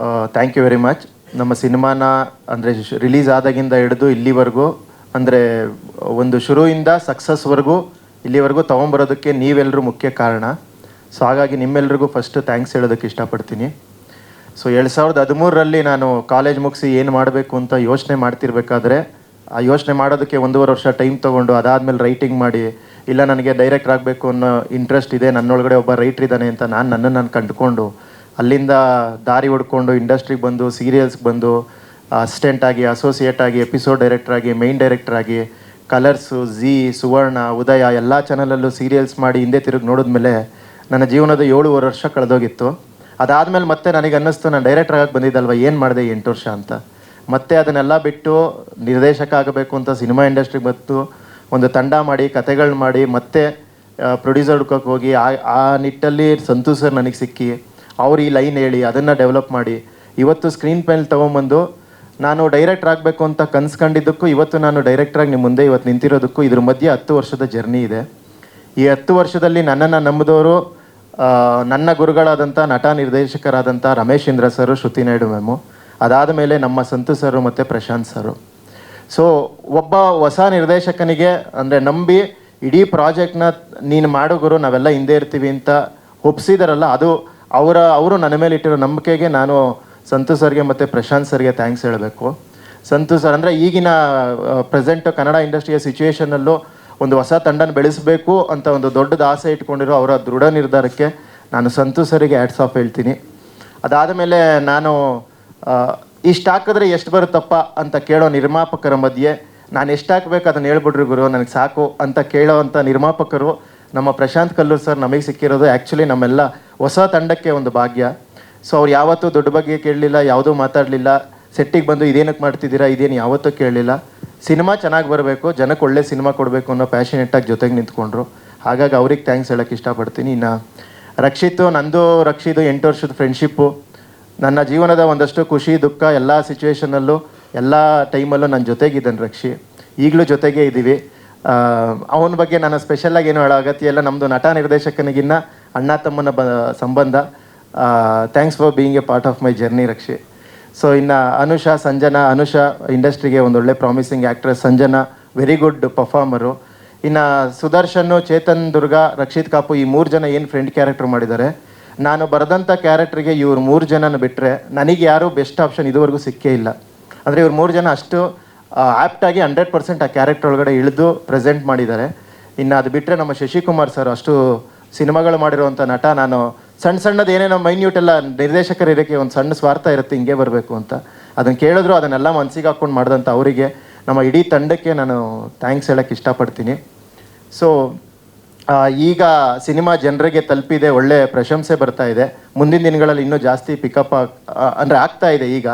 ಥ್ಯಾಂಕ್ ಯು ವೆರಿ ಮಚ್. ನಮ್ಮ ಸಿನಿಮಾನ ಅಂದರೆ ರಿಲೀಸ್ ಆದಾಗಿಂದ ಹಿಡಿದು ಇಲ್ಲಿವರೆಗೂ, ಅಂದರೆ ಒಂದು ಶುರುವಿಂದ ಸಕ್ಸಸ್ವರೆಗೂ ಇಲ್ಲಿವರೆಗೂ ತೊಗೊಂಬರೋದಕ್ಕೆ ನೀವೆಲ್ಲರೂ ಮುಖ್ಯ ಕಾರಣ. ಸೊ ಹಾಗಾಗಿ ನಿಮ್ಮೆಲ್ರಿಗೂ ಫಸ್ಟು ಥ್ಯಾಂಕ್ಸ್ ಹೇಳೋದಕ್ಕೆ ಇಷ್ಟಪಡ್ತೀನಿ. ಸೊ 2013ರಲ್ಲಿ ನಾನು ಕಾಲೇಜ್ ಮುಗಿಸಿ ಏನು ಮಾಡಬೇಕು ಅಂತ ಯೋಚನೆ ಮಾಡ್ತಿರ್ಬೇಕಾದ್ರೆ, ಆ ಯೋಚನೆ ಮಾಡೋದಕ್ಕೆ 1.5 ವರ್ಷ ಟೈಮ್ ತೊಗೊಂಡು ಅದಾದಮೇಲೆ ರೈಟಿಂಗ್ ಮಾಡಿ, ಇಲ್ಲ ನನಗೆ ಡೈರೆಕ್ಟರ್ ಆಗಬೇಕು ಅನ್ನೋ ಇಂಟ್ರೆಸ್ಟ್ ಇದೆ, ನನ್ನೊಳಗಡೆ ಒಬ್ಬ ರೈಟ್ರ್ ಇದ್ದಾನೆ ಅಂತ ನನ್ನನ್ನು ಕಂಡುಕೊಂಡು ಅಲ್ಲಿಂದ ದಾರಿ ಹುಡ್ಕೊಂಡು ಇಂಡಸ್ಟ್ರಿಗೆ ಬಂದು, ಸೀರಿಯಲ್ಸ್ಗೆ ಬಂದು ಅಸಿಸ್ಟೆಂಟ್ ಆಗಿ, ಅಸೋಸಿಯೇಟ್ ಆಗಿ, ಎಪಿಸೋಡ್ ಡೈರೆಕ್ಟರ್ ಆಗಿ, ಮೇಯ್ನ್ ಡೈರೆಕ್ಟರ್ ಆಗಿ, ಕಲರ್ಸು, ಝೀ, ಸುವರ್ಣ, ಉದಯ ಎಲ್ಲ ಚಾನಲಲ್ಲೂ ಸೀರಿಯಲ್ಸ್ ಮಾಡಿ ಹಿಂದೆ ತಿರುಗಿ ನೋಡಿದ್ಮೇಲೆ ನನ್ನ ಜೀವನದ 7.5 ವರ್ಷ ಕಳೆದೋಗಿತ್ತು. ಅದಾದಮೇಲೆ ಮತ್ತೆ ನನಗೆ ಅನ್ನಿಸ್ತು, ನಾನು ಡೈರೆಕ್ಟರ್ ಆಗಿ ಬಂದಿದ್ದಲ್ವ, ಏನು ಮಾಡಿದೆ 8 ವರ್ಷ ಅಂತ. ಮತ್ತೆ ಅದನ್ನೆಲ್ಲ ಬಿಟ್ಟು ನಿರ್ದೇಶಕ ಆಗಬೇಕು ಅಂತ ಸಿನಿಮಾ ಇಂಡಸ್ಟ್ರಿಗೆ ಬಂದು ಒಂದು ತಂಡ ಮಾಡಿ, ಕತೆಗಳನ್ನ ಮಾಡಿ, ಮತ್ತೆ ಪ್ರೊಡ್ಯೂಸರ್ ಹುಡ್ಕೋಕೆ ಹೋಗಿ ಆ ನಿಟ್ಟಲ್ಲಿ ಸಂತೋಷ್ ಸರ್ ನನಗೆ ಸಿಕ್ಕಿ, ಅವ್ರು ಈ ಲೈನ್ ಹೇಳಿ ಅದನ್ನು ಡೆವಲಪ್ ಮಾಡಿ ಇವತ್ತು ಸ್ಕ್ರೀನ್ ಪೇಲ್ ತೊಗೊಂಬಂದು ನಾನು ಡೈರೆಕ್ಟರ್ ಆಗಬೇಕು ಅಂತ ಕನ್ಸ್ಕೊಂಡಿದ್ದಕ್ಕೂ ಇವತ್ತು ನಾನು ಡೈರೆಕ್ಟ್ರಾಗಿ ನಿಮ್ಮ ಮುಂದೆ ಇವತ್ತು ನಿಂತಿರೋದಕ್ಕೂ ಇದ್ರ ಮಧ್ಯೆ 10 ವರ್ಷದ ಜರ್ನಿ ಇದೆ. ಈ 10 ವರ್ಷದಲ್ಲಿ ನನ್ನನ್ನು ನಂಬಿದವರು ನನ್ನ ಗುರುಗಳಾದಂಥ ನಟ ನಿರ್ದೇಶಕರಾದಂಥ ರಮೇಶ್ ಇಂದ್ರ ಸರು, ಶ್ರುತಿ ನಾಯ್ಡು ಮ್ಯಾಮು, ಅದಾದ ಮೇಲೆ ನಮ್ಮ ಸಂತೋಷ್ ಸರು ಮತ್ತು ಪ್ರಶಾಂತ್ ಸರು. ಸೊ ಒಬ್ಬ ಹೊಸ ನಿರ್ದೇಶಕನಿಗೆ ಅಂದರೆ ನಂಬಿ ಇಡೀ ಪ್ರಾಜೆಕ್ಟ್ನ ನೀನು ಮಾಡೋ ಗುರು, ನಾವೆಲ್ಲ ಹಿಂದೆ ಇರ್ತೀವಿ ಅಂತ ಒಪ್ಸಿದಾರಲ್ಲ, ಅದು ಅವರು ನನ್ನ ಮೇಲೆ ಇಟ್ಟಿರೋ ನಂಬಿಕೆಗೆ ನಾನು ಸಂತೋಷ್ ಸರ್ಗೆ ಮತ್ತು ಪ್ರಶಾಂತ್ ಸರ್ಗೆ ಥ್ಯಾಂಕ್ಸ್ ಹೇಳಬೇಕು. ಸಂತೋಷ್ ಸರ್ ಅಂದರೆ ಈಗಿನ ಪ್ರೆಸೆಂಟ್ ಕನ್ನಡ ಇಂಡಸ್ಟ್ರಿಯ ಸಿಚುವೇಷನಲ್ಲೂ ಒಂದು ಹೊಸ ತಂಡನ ಬೆಳೆಸಬೇಕು ಅಂತ ಒಂದು ದೊಡ್ಡದು ಆಸೆ ಇಟ್ಕೊಂಡಿರೋ ಅವರ ದೃಢ ನಿರ್ಧಾರಕ್ಕೆ ನಾನು ಸಂತೋಷ್ ಸರಿಗೆ ಹ್ಯಾಟ್ಸ್ ಆಫ್ ಹೇಳ್ತೀನಿ. ಅದಾದ ಮೇಲೆ ನಾನು ಇಷ್ಟು ಹಾಕಿದ್ರೆ ಎಷ್ಟು ಬರುತ್ತಪ್ಪ ಅಂತ ಕೇಳೋ ನಿರ್ಮಾಪಕರ ಮಧ್ಯೆ ನಾನು ಎಷ್ಟು ಹಾಕ್ಬೇಕು ಅದನ್ನು ಹೇಳ್ಬಿಡ್ರಿ ಗುರು ನನಗೆ ಸಾಕು ಅಂತ ಕೇಳೋ ಅಂಥ ನಿರ್ಮಾಪಕರು ನಮ್ಮ ಪ್ರಶಾಂತ್ ಕಲ್ಲೂರ್ ಸರ್ ನಮಗೆ ಸಿಕ್ಕಿರೋದು ಆ್ಯಕ್ಚುಲಿ ನಮ್ಮೆಲ್ಲ ಹೊಸ ತಂಡಕ್ಕೆ ಒಂದು ಭಾಗ್ಯ. ಸೊ ಅವ್ರು ಯಾವತ್ತೂ ದುಡ್ಡು ಬಗ್ಗೆ ಕೇಳಲಿಲ್ಲ, ಯಾವುದೂ ಮಾತಾಡಲಿಲ್ಲ, ಸೆಟ್ಟಿಗೆ ಬಂದು ಇದೇನಕ್ಕೆ ಮಾಡ್ತಿದ್ದೀರಾ ಇದೇನು ಯಾವತ್ತೂ ಕೇಳಲಿಲ್ಲ. ಸಿನಿಮಾ ಚೆನ್ನಾಗಿ ಬರಬೇಕು, ಜನಕ್ಕೆ ಒಳ್ಳೆ ಸಿನಿಮಾ ಕೊಡಬೇಕು ಅನ್ನೋ ಪ್ಯಾಷನೆಟ್ಟಾಗಿ ಜೊತೆಗೆ ನಿಂತ್ಕೊಂಡ್ರು. ಹಾಗಾಗಿ ಅವ್ರಿಗೆ ಥ್ಯಾಂಕ್ಸ್ ಹೇಳೋಕ್ಕೆ ಇಷ್ಟಪಡ್ತೀನಿ. ಇನ್ನು ರಕ್ಷಿತ್, ನಂದು ರಕ್ಷಿದು 8 ವರ್ಷದ ಫ್ರೆಂಡ್ಶಿಪ್ಪು, ನನ್ನ ಜೀವನದ ಒಂದಷ್ಟು ಖುಷಿ ದುಃಖ ಎಲ್ಲ ಸಿಚುವೇಷನಲ್ಲೂ ಎಲ್ಲ ಟೈಮಲ್ಲೂ ನನ್ನ ಜೊತೆಗಿದ್ದಾನೆ ರಕ್ಷಿ, ಈಗಲೂ ಜೊತೆಗೇ ಇದ್ದೀವಿ. ಅವನ ಬಗ್ಗೆ ನಾನು ಸ್ಪೆಷಲಾಗಿ ಏನು ಹೇಳೋ ಅಗತ್ಯ ಇಲ್ಲ. ನಮ್ಮದು ನಟ ನಿರ್ದೇಶಕನಿಗಿನ್ನ ಅಣ್ಣ ತಮ್ಮನ ಸಂಬಂಧ. Thanks for being a part of my journey Rakshi. So ಇನ್ನು ಅನುಷಾ ಇಂಡಸ್ಟ್ರಿಗೆ ಒಂದು ಒಳ್ಳೆ promising actress, Sanjana very good performer. ಇನ್ನು ಸುದರ್ಶನ್, ಚೇತನ್, ದುರ್ಗಾ, ರಕ್ಷಿತ್ ಕಾಪು ಈ 3 ಜನ ಏನು ಫ್ರೆಂಡ್ ಕ್ಯಾರೆಕ್ಟರ್ ಮಾಡಿದ್ದಾರೆ. ನಾನು ಬರೆದಂಥ ಕ್ಯಾರೆಕ್ಟ್ರಿಗೆ ಇವ್ರು 3 ಜನನ ಬಿಟ್ಟರೆ ನನಗೆ ಯಾರೂ ಬೆಸ್ಟ್ ಆಪ್ಷನ್ ಇದುವರೆಗೂ ಸಿಕ್ಕೇ ಇಲ್ಲ. ಅಂದರೆ ಇವ್ರು 3 ಜನ ಅಷ್ಟು ಆ್ಯಪ್ಟಾಗಿ 100% ಆ ಕ್ಯಾರೆಕ್ಟರ್ ಒಳಗಡೆ ಇಳಿದು ಪ್ರೆಸೆಂಟ್ ಮಾಡಿದ್ದಾರೆ. ಇನ್ನು ಅದು ಬಿಟ್ಟರೆ ನಮ್ಮ ಶಶಿಕುಮಾರ್ ಸರ್ ಅಷ್ಟು ಸಿನಿಮಾಗಳು ಮಾಡಿರುವಂಥ ನಟ. ನಾನು ಸಣ್ಣದು ಏನೇನೋ ಮೈನ್ಯೂಟ್ ಎಲ್ಲ ನಿರ್ದೇಶಕರು ಇರೋಕ್ಕೆ ಒಂದು ಸಣ್ಣ ಸ್ವಾರ್ಥ ಇರುತ್ತೆ, ಹಿಂಗೆ ಬರಬೇಕು ಅಂತ. ಅದನ್ನು ಕೇಳಿದ್ರು ಅದನ್ನೆಲ್ಲ ಮನಸ್ಸಿಗೆ ಹಾಕ್ಕೊಂಡು ಮಾಡಿದಂಥ ಅವರಿಗೆ, ನಮ್ಮ ಇಡೀ ತಂಡಕ್ಕೆ ನಾನು ಥ್ಯಾಂಕ್ಸ್ ಹೇಳೋಕ್ಕೆ ಇಷ್ಟಪಡ್ತೀನಿ. ಸೊ ಈಗ ಸಿನಿಮಾ ಜನರಿಗೆ ತಲುಪಿದೆ, ಒಳ್ಳೆ ಪ್ರಶಂಸೆ ಬರ್ತಾ ಇದೆ. ಮುಂದಿನ ದಿನಗಳಲ್ಲಿ ಇನ್ನೂ ಜಾಸ್ತಿ ಪಿಕಪ್ ಅಂದರೆ ಆಗ್ತಾ ಇದೆ ಈಗ.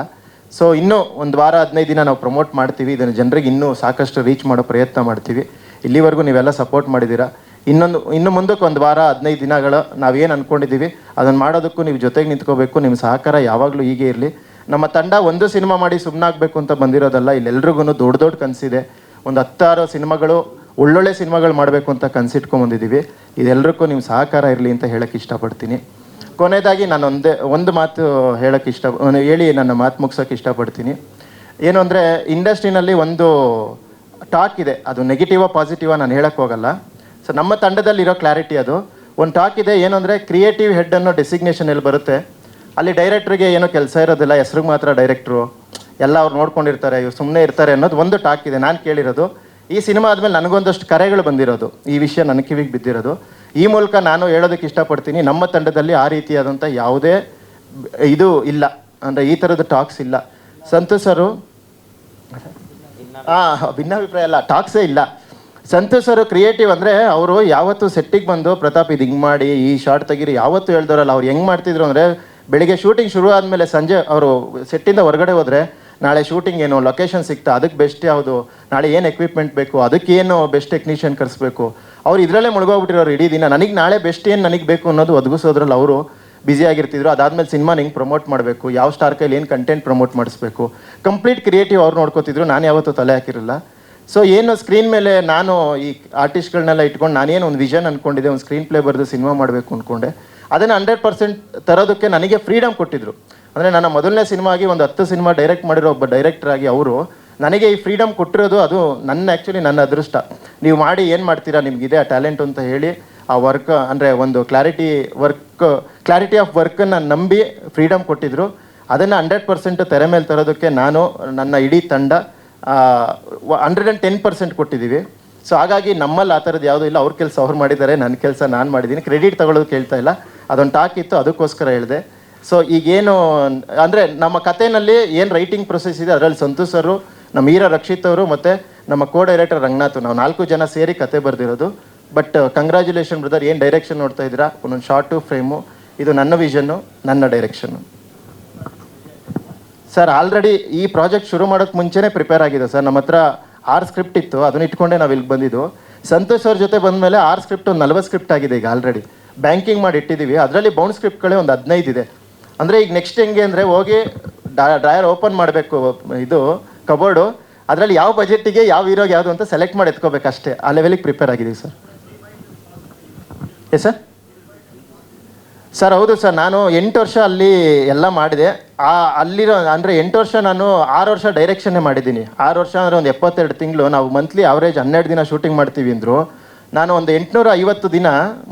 ಸೊ ಇನ್ನೂ ಒಂದು ವಾರ 15 ದಿನ ನಾವು ಪ್ರಮೋಟ್ ಮಾಡ್ತೀವಿ. ಇದನ್ನು ಜನರಿಗೆ ಇನ್ನೂ ಸಾಕಷ್ಟು ರೀಚ್ ಮಾಡೋ ಪ್ರಯತ್ನ ಮಾಡ್ತೀವಿ. ಇಲ್ಲಿವರೆಗೂ ನೀವೆಲ್ಲ ಸಪೋರ್ಟ್ ಮಾಡಿದ್ದೀರಾ. ಇನ್ನು ಮುಂದಕ್ಕೆ ಒಂದು ವಾರ 15 ದಿನಗಳು ನಾವೇನು ಅಂದ್ಕೊಂಡಿದ್ದೀವಿ ಅದನ್ನು ಮಾಡೋದಕ್ಕೂ ನೀವು ಜೊತೆಗೆ ನಿಂತ್ಕೋಬೇಕು. ನಿಮ್ಮ ಸಹಕಾರ ಯಾವಾಗಲೂ ಹೀಗೆ ಇರಲಿ. ನಮ್ಮ ತಂಡ ಒಂದು ಸಿನಿಮಾ ಮಾಡಿ ಸುಮ್ಮನಾಗಬೇಕು ಅಂತ ಬಂದಿರೋದಲ್ಲ. ಇಲ್ಲೆಲ್ರಿಗೂ ದೊಡ್ಡ ಕನಸಿದೆ. ಒಂದು 10-6 ಸಿನಿಮಾಗಳು, ಒಳ್ಳೊಳ್ಳೆ ಸಿನಿಮಾಗಳು ಮಾಡಬೇಕು ಅಂತ ಕನಸಿಟ್ಕೊಂಬಂದಿದ್ದೀವಿ. ಇದೆಲ್ಲರಿಗೂ ನಿಮ್ಮ ಸಹಕಾರ ಇರಲಿ ಅಂತ ಹೇಳೋಕ್ಕೆ ಇಷ್ಟಪಡ್ತೀನಿ. ಕೊನೆಯದಾಗಿ ನಾನು ಒಂದು ಮಾತು ಹೇಳೋಕ್ಕೆ ಹೇಳಿ ನನ್ನ ಮಾತು ಮುಗ್ಸೋಕ್ಕೆ ಇಷ್ಟಪಡ್ತೀನಿ. ಏನು ಅಂದರೆ ಇಂಡಸ್ಟ್ರಿನಲ್ಲಿ ಒಂದು ಟಾಕ್ ಇದೆ, ಅದು ನೆಗೆಟಿವಾ ಪಾಸಿಟಿವಾ ನಾನು ಹೇಳಕ್ಕೆ ಹೋಗಲ್ಲ. ಸೊ ನಮ್ಮ ತಂಡದಲ್ಲಿರೋ ಕ್ಲಾರಿಟಿ ಅದು ಒಂದು ಟಾಕ್ ಇದೆ. ಏನು ಅಂದರೆ ಕ್ರಿಯೇಟಿವ್ ಹೆಡ್ ಅನ್ನೋ ಡೆಸಿಗ್ನೇಷನ್ ಎಲ್ಲಿ ಬರುತ್ತೆ ಅಲ್ಲಿ ಡೈರೆಕ್ಟ್ರಿಗೆ ಏನೋ ಕೆಲಸ ಇರೋದಿಲ್ಲ, ಹೆಸ್ರಿಗೆ ಮಾತ್ರ ಡೈರೆಕ್ಟ್ರು, ಎಲ್ಲ ಅವ್ರು ನೋಡ್ಕೊಂಡಿರ್ತಾರೆ, ಇವ್ರು ಸುಮ್ಮನೆ ಇರ್ತಾರೆ ಅನ್ನೋದು ಒಂದು ಟಾಕ್ ಇದೆ. ನಾನು ಕೇಳಿರೋದು ಈ ಸಿನಿಮಾ ಆದಮೇಲೆ ನನಗೊಂದಷ್ಟು ಕರೆಗಳು ಬಂದಿರೋದು, ಈ ವಿಷಯ ನನ್ನ ಕಿವಿಗೆ ಬಿದ್ದಿರೋದು. ಈ ಮೂಲಕ ನಾನು ಹೇಳೋದಕ್ಕೆ ಇಷ್ಟಪಡ್ತೀನಿ, ನಮ್ಮ ತಂಡದಲ್ಲಿ ಆ ರೀತಿಯಾದಂಥ ಯಾವುದೇ ಇದು ಇಲ್ಲ, ಅಂದರೆ ಈ ಥರದ ಟಾಕ್ಸ್ ಇಲ್ಲ. ಸಂತೋಷ್ ಸರು ಭಿನ್ನಾಭಿಪ್ರಾಯ ಅಲ್ಲ, ಟಾಕ್ಸೇ ಇಲ್ಲ. ಸಂತೋಷ್ ಸರು ಕ್ರಿಯೇಟಿವ್ ಅಂದರೆ ಅವರು ಯಾವತ್ತು ಸೆಟ್ಟಿಗೆ ಬಂದು ಪ್ರತಾಪ್ ಇದು ಹಿಂಗೆ ಮಾಡಿ ಈ ಶಾರ್ಟ್ ತೆಗೀರಿ ಯಾವತ್ತೂ ಹೇಳ್ದವರಲ್ಲ. ಅವ್ರು ಹೆಂಗೆ ಮಾಡ್ತಿದ್ರು ಅಂದರೆ ಬೆಳಿಗ್ಗೆ ಶೂಟಿಂಗ್ ಶುರು ಆದಮೇಲೆ ಸಂಜೆ ಅವರು ಸೆಟ್ಟಿಂದ ಹೊರಗಡೆ ಹೋದರೆ ನಾಳೆ ಶೂಟಿಂಗ್ ಏನು ಲೊಕೇಶನ್ ಸಿಗ್ತಾ, ಅದಕ್ಕೆ ಬೆಸ್ಟ್ ಯಾವುದು, ನಾಳೆ ಏನು ಎಕ್ವಿಪ್ಮೆಂಟ್ ಬೇಕು, ಅದಕ್ಕೇನು ಬೆಸ್ಟ್ ಟೆಕ್ನಿಷಿಯನ್ ಕರೆಸ್ಬೇಕು, ಅವ್ರು ಇದರಲ್ಲೇ ಮುಳುಗೋಗ್ಬಿಟ್ಟಿರೋರು ಇಡೀ ದಿನ. ನನಗೆ ನಾಳೆ ಬೆಸ್ಟ್ ಏನು ನನಗೆ ಬೇಕು ಅನ್ನೋದು ಒದಗಿಸೋದ್ರಲ್ಲಿ ಅವರು ಬ್ಯುಸಿಯಾಗಿರ್ತಿದ್ರು. ಅದಾದಮೇಲೆ ಸಿನಿಮಾನ ಹೆಂಗೆ ಪ್ರಮೋಟ್ ಮಾಡಬೇಕು, ಯಾವ ಸ್ಟಾರ್ ಕೈಲಿ ಏನು ಕಂಟೆಂಟ್ ಪ್ರಮೋಟ್ ಮಾಡಿಸ್ಬೇಕು, ಕಂಪ್ಲೀಟ್ ಕ್ರಿಯೇಟಿವ್ ಅವ್ರು ನೋಡ್ಕೋತಿದ್ರು. ನಾನು ಯಾವತ್ತೂ ತಲೆ ಹಾಕಿರಲಿಲ್ಲ. ಸೊ ಏನು ಸ್ಕ್ರೀನ್ ಮೇಲೆ ನಾನು ಈ ಆರ್ಟಿಸ್ಟ್ಗಳನ್ನೆಲ್ಲ ಇಟ್ಕೊಂಡು ನಾನೇನು ಒಂದು ವಿಷನ್ ಅಂದ್ಕೊಂಡಿದ್ದೆ, ಒಂದು ಸ್ಕ್ರೀನ್ ಪ್ಲೇ ಬರೆದು ಸಿನಿಮಾ ಮಾಡಬೇಕು ಅಂದ್ಕೊಂಡೆ. ಅದನ್ನು 100% ತರೋದಕ್ಕೆ ನನಗೆ ಫ್ರೀಡಮ್ ಕೊಟ್ಟಿದ್ರು. ಅಂದರೆ ನನ್ನ ಮೊದಲನೇ ಸಿನಿಮಾಗಿ ಒಂದು 10 ಸಿನಿಮಾ ಡೈರೆಕ್ಟ್ ಮಾಡಿರೋ ಒಬ್ಬ ಡೈರೆಕ್ಟ್ರಾಗಿ ಅವರು ನನಗೆ ಈ ಫ್ರೀಡಮ್ ಕೊಟ್ಟಿರೋದು ಅದು ನನ್ನ ಅದೃಷ್ಟ. ನೀವು ಮಾಡಿ ಏನು ಮಾಡ್ತೀರಾ, ನಿಮಗಿದೆ ಆ ಟ್ಯಾಲೆಂಟ್ ಅಂತ ಹೇಳಿ ಆ ವರ್ಕ್ ಅಂದರೆ ಒಂದು ಕ್ಲಾರಿಟಿ ಆಫ್ ವರ್ಕನ್ನು ನಂಬಿ ಫ್ರೀಡಮ್ ಕೊಟ್ಟಿದ್ರು. ಅದನ್ನು 100% ತೆರೆ ಮೇಲೆ ತರೋದಕ್ಕೆ ನಾನು ನನ್ನ ಇಡೀ ತಂಡ 110% ಕೊಟ್ಟಿದ್ದೀವಿ. ಸೊ ಹಾಗಾಗಿ ನಮ್ಮಲ್ಲಿ ಆ ಥರದ್ದು ಯಾವುದೂ ಇಲ್ಲ. ಅವ್ರ ಕೆಲಸ ಅವ್ರು ಮಾಡಿದ್ದಾರೆ, ನನ್ನ ಕೆಲಸ ನಾನು ಮಾಡಿದ್ದೀನಿ. ಕ್ರೆಡಿಟ್ ತಗೊಳ್ಳೋದು ಕೇಳ್ತಾ ಇಲ್ಲ, ಅದೊಂದು ಟಾಕ್ ಇತ್ತು, ಅದಕ್ಕೋಸ್ಕರ ಹೇಳಿದೆ. ಸೊ ಈಗೇನು ಅಂದರೆ ನಮ್ಮ ಕಥೆಯಲ್ಲಿ ಏನು ರೈಟಿಂಗ್ ಪ್ರೊಸೆಸ್ ಇದೆ ಅದರಲ್ಲಿ ಸಂತೋಷ್ ಸರು, ನಮ್ಮ ಹೀರೋ ರಕ್ಷಿತ್ ಅವರು ಮತ್ತು ನಮ್ಮ ಕೋ ಡೈರೆಕ್ಟರ್ ರಂಗನಾಥ್, ನಾವು 4 ಜನ ಸೇರಿ ಕತೆ ಬರೆದಿರೋದು. ಬಟ್ ಕಂಗ್ರ್ಯಾಚುಲೇಷನ್ ಬ್ರದರ್, ಏನು ಡೈರೆಕ್ಷನ್ ನೋಡ್ತಾ ಇದ್ದೀರಾ, ಒಂದೊಂದು ಶಾರ್ಟು ಫ್ರೇಮು, ಇದು ನನ್ನ ವಿಷನ್ನು, ನನ್ನ ಡೈರೆಕ್ಷನ್ನು. ಸರ್ ಆಲ್ರೆಡಿ ಈ ಪ್ರಾಜೆಕ್ಟ್ ಶುರು ಮಾಡೋಕ್ಕೆ ಮುಂಚೆನೇ ಪ್ರಿಪೇರ್ ಆಗಿದೆ ಸರ್. ನಮ್ಮ ಹತ್ರ 6 ಸ್ಕ್ರಿಪ್ಟ್ ಇತ್ತು, ಅದನ್ನ ಇಟ್ಕೊಂಡೆ ನಾವು ಇಲ್ಲಿ ಬಂದಿದ್ದು. ಸಂತೋಷ್ ಅವ್ರ ಜೊತೆ ಬಂದಮೇಲೆ 6 ಸ್ಕ್ರಿಪ್ಟ್ ಒಂದು 40 ಸ್ಕ್ರಿಪ್ಟ್ ಆಗಿದೆ ಈಗ ಆಲ್ರೆಡಿ. ಬ್ಯಾಂಕಿಂಗ್ ಮಾಡಿ ಇಟ್ಟಿದ್ದೀವಿ. ಅದರಲ್ಲಿ ಬೌಂಡ್ ಸ್ಕ್ರಿಪ್ಟ್ಗಳೇ ಒಂದು 15 ಇದೆ. ಅಂದರೆ ಈಗ ನೆಕ್ಸ್ಟ್ ಹೆಂಗೆ ಅಂದರೆ ಹೋಗಿ ಡ್ರಾಯರ್ ಓಪನ್ ಮಾಡಬೇಕು, ಇದು ಕಬೋರ್ಡು, ಅದರಲ್ಲಿ ಯಾವ ಬಜೆಟ್ಟಿಗೆ ಯಾವ ಹೀರೋಗೆ ಯಾವುದು ಅಂತ ಸೆಲೆಕ್ಟ್ ಮಾಡಿ ಎತ್ಕೋಬೇಕಷ್ಟೇ. ಆ ಲೆವೆಲಿಗೆ ಪ್ರಿಪೇರ್ ಆಗಿದ್ದೀವಿ ಸರ್. ಎಸ್ ಸರ್ ಹೌದು ಸರ್. ನಾನು 8 ವರ್ಷ ಅಲ್ಲಿ ಎಲ್ಲ ಮಾಡಿದೆ. ಅಲ್ಲಿರೋ ಅಂದರೆ 8 ವರ್ಷ ನಾನು 6 ವರ್ಷ ಡೈರೆಕ್ಷನ್ನೇ ಮಾಡಿದ್ದೀನಿ. 6 ವರ್ಷ ಅಂದರೆ ಒಂದು 72 ತಿಂಗಳು. ನಾವು ಮಂತ್ಲಿ ಆವ್ರೇಜ್ 12 ದಿನ ಶೂಟಿಂಗ್ ಮಾಡ್ತೀವಿ ಅಂದರು. ನಾನು ಒಂದು 850 ದಿನ,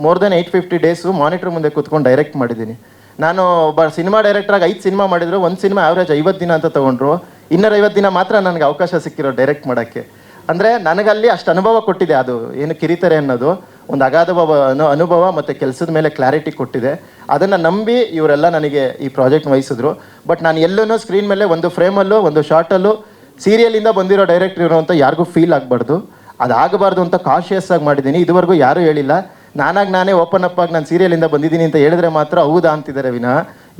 ಮೋರ್ ದೆನ್ 850 ಡೇಸು ಮಾನಿಟ್ರ್ ಮುಂದೆ ಕೂತ್ಕೊಂಡು ಡೈರೆಕ್ಟ್ ಮಾಡಿದ್ದೀನಿ. ನಾನು ಒಬ್ಬ ಸಿನಿಮಾ ಡೈರೆಕ್ಟ್ರಾಗಿ 5 ಸಿನಿಮಾ ಮಾಡಿದ್ರು. ಒಂದು ಸಿನಿಮಾ ಆವ್ರೇಜ್ 50 ದಿನ ಅಂತ ತೊಗೊಂಡ್ರು. 250 ದಿನ ಮಾತ್ರ ನನಗೆ ಅವಕಾಶ ಸಿಕ್ಕಿರೋ ಡೈರೆಕ್ಟ್ ಮಾಡೋಕ್ಕೆ. ಅಂದರೆ ನನಗಲ್ಲಿ ಅಷ್ಟು ಅನುಭವ ಕೊಟ್ಟಿದೆ. ಅದು ಏನು ಕಿರಿತಾರೆ ಅನ್ನೋದು ಒಂದು ಅಗಾಧ ಅನುಭವ ಮತ್ತು ಕೆಲಸದ ಮೇಲೆ ಕ್ಲಾರಿಟಿ ಕೊಟ್ಟಿದೆ. ಅದನ್ನು ನಂಬಿ ಇವರೆಲ್ಲ ನನಗೆ ಈ ಪ್ರಾಜೆಕ್ಟ್ ವಹಿಸಿದ್ರು. ಬಟ್ ನಾನು ಎಲ್ಲೂ ಸ್ಕ್ರೀನ್ ಮೇಲೆ ಒಂದು ಫ್ರೇಮಲ್ಲೂ ಒಂದು ಶಾರ್ಟಲ್ಲೂ ಸೀರಿಯಲಿಂದ ಬಂದಿರೋ ಡೈರೆಕ್ಟ್ರ್ ಇರೋ ಅಂತ ಯಾರಿಗೂ ಫೀಲ್ ಆಗಬಾರ್ದು, ಅದಾಗಬಾರ್ದು ಅಂತ ಕಾಶಿಯಸ್ ಆಗಿ ಮಾಡಿದ್ದೀನಿ. ಇದುವರೆಗೂ ಯಾರೂ ಹೇಳಿಲ್ಲ. ನಾನೇ ಓಪನ್ ಅಪ್ ಆಗಿ ನಾನು ಸೀರಿಯಲಿಂದ ಬಂದಿದ್ದೀನಿ ಅಂತ ಹೇಳಿದ್ರೆ ಮಾತ್ರ ಹೌದಾ ಅಂತಿದ್ದಾರೆ ವಿನಃ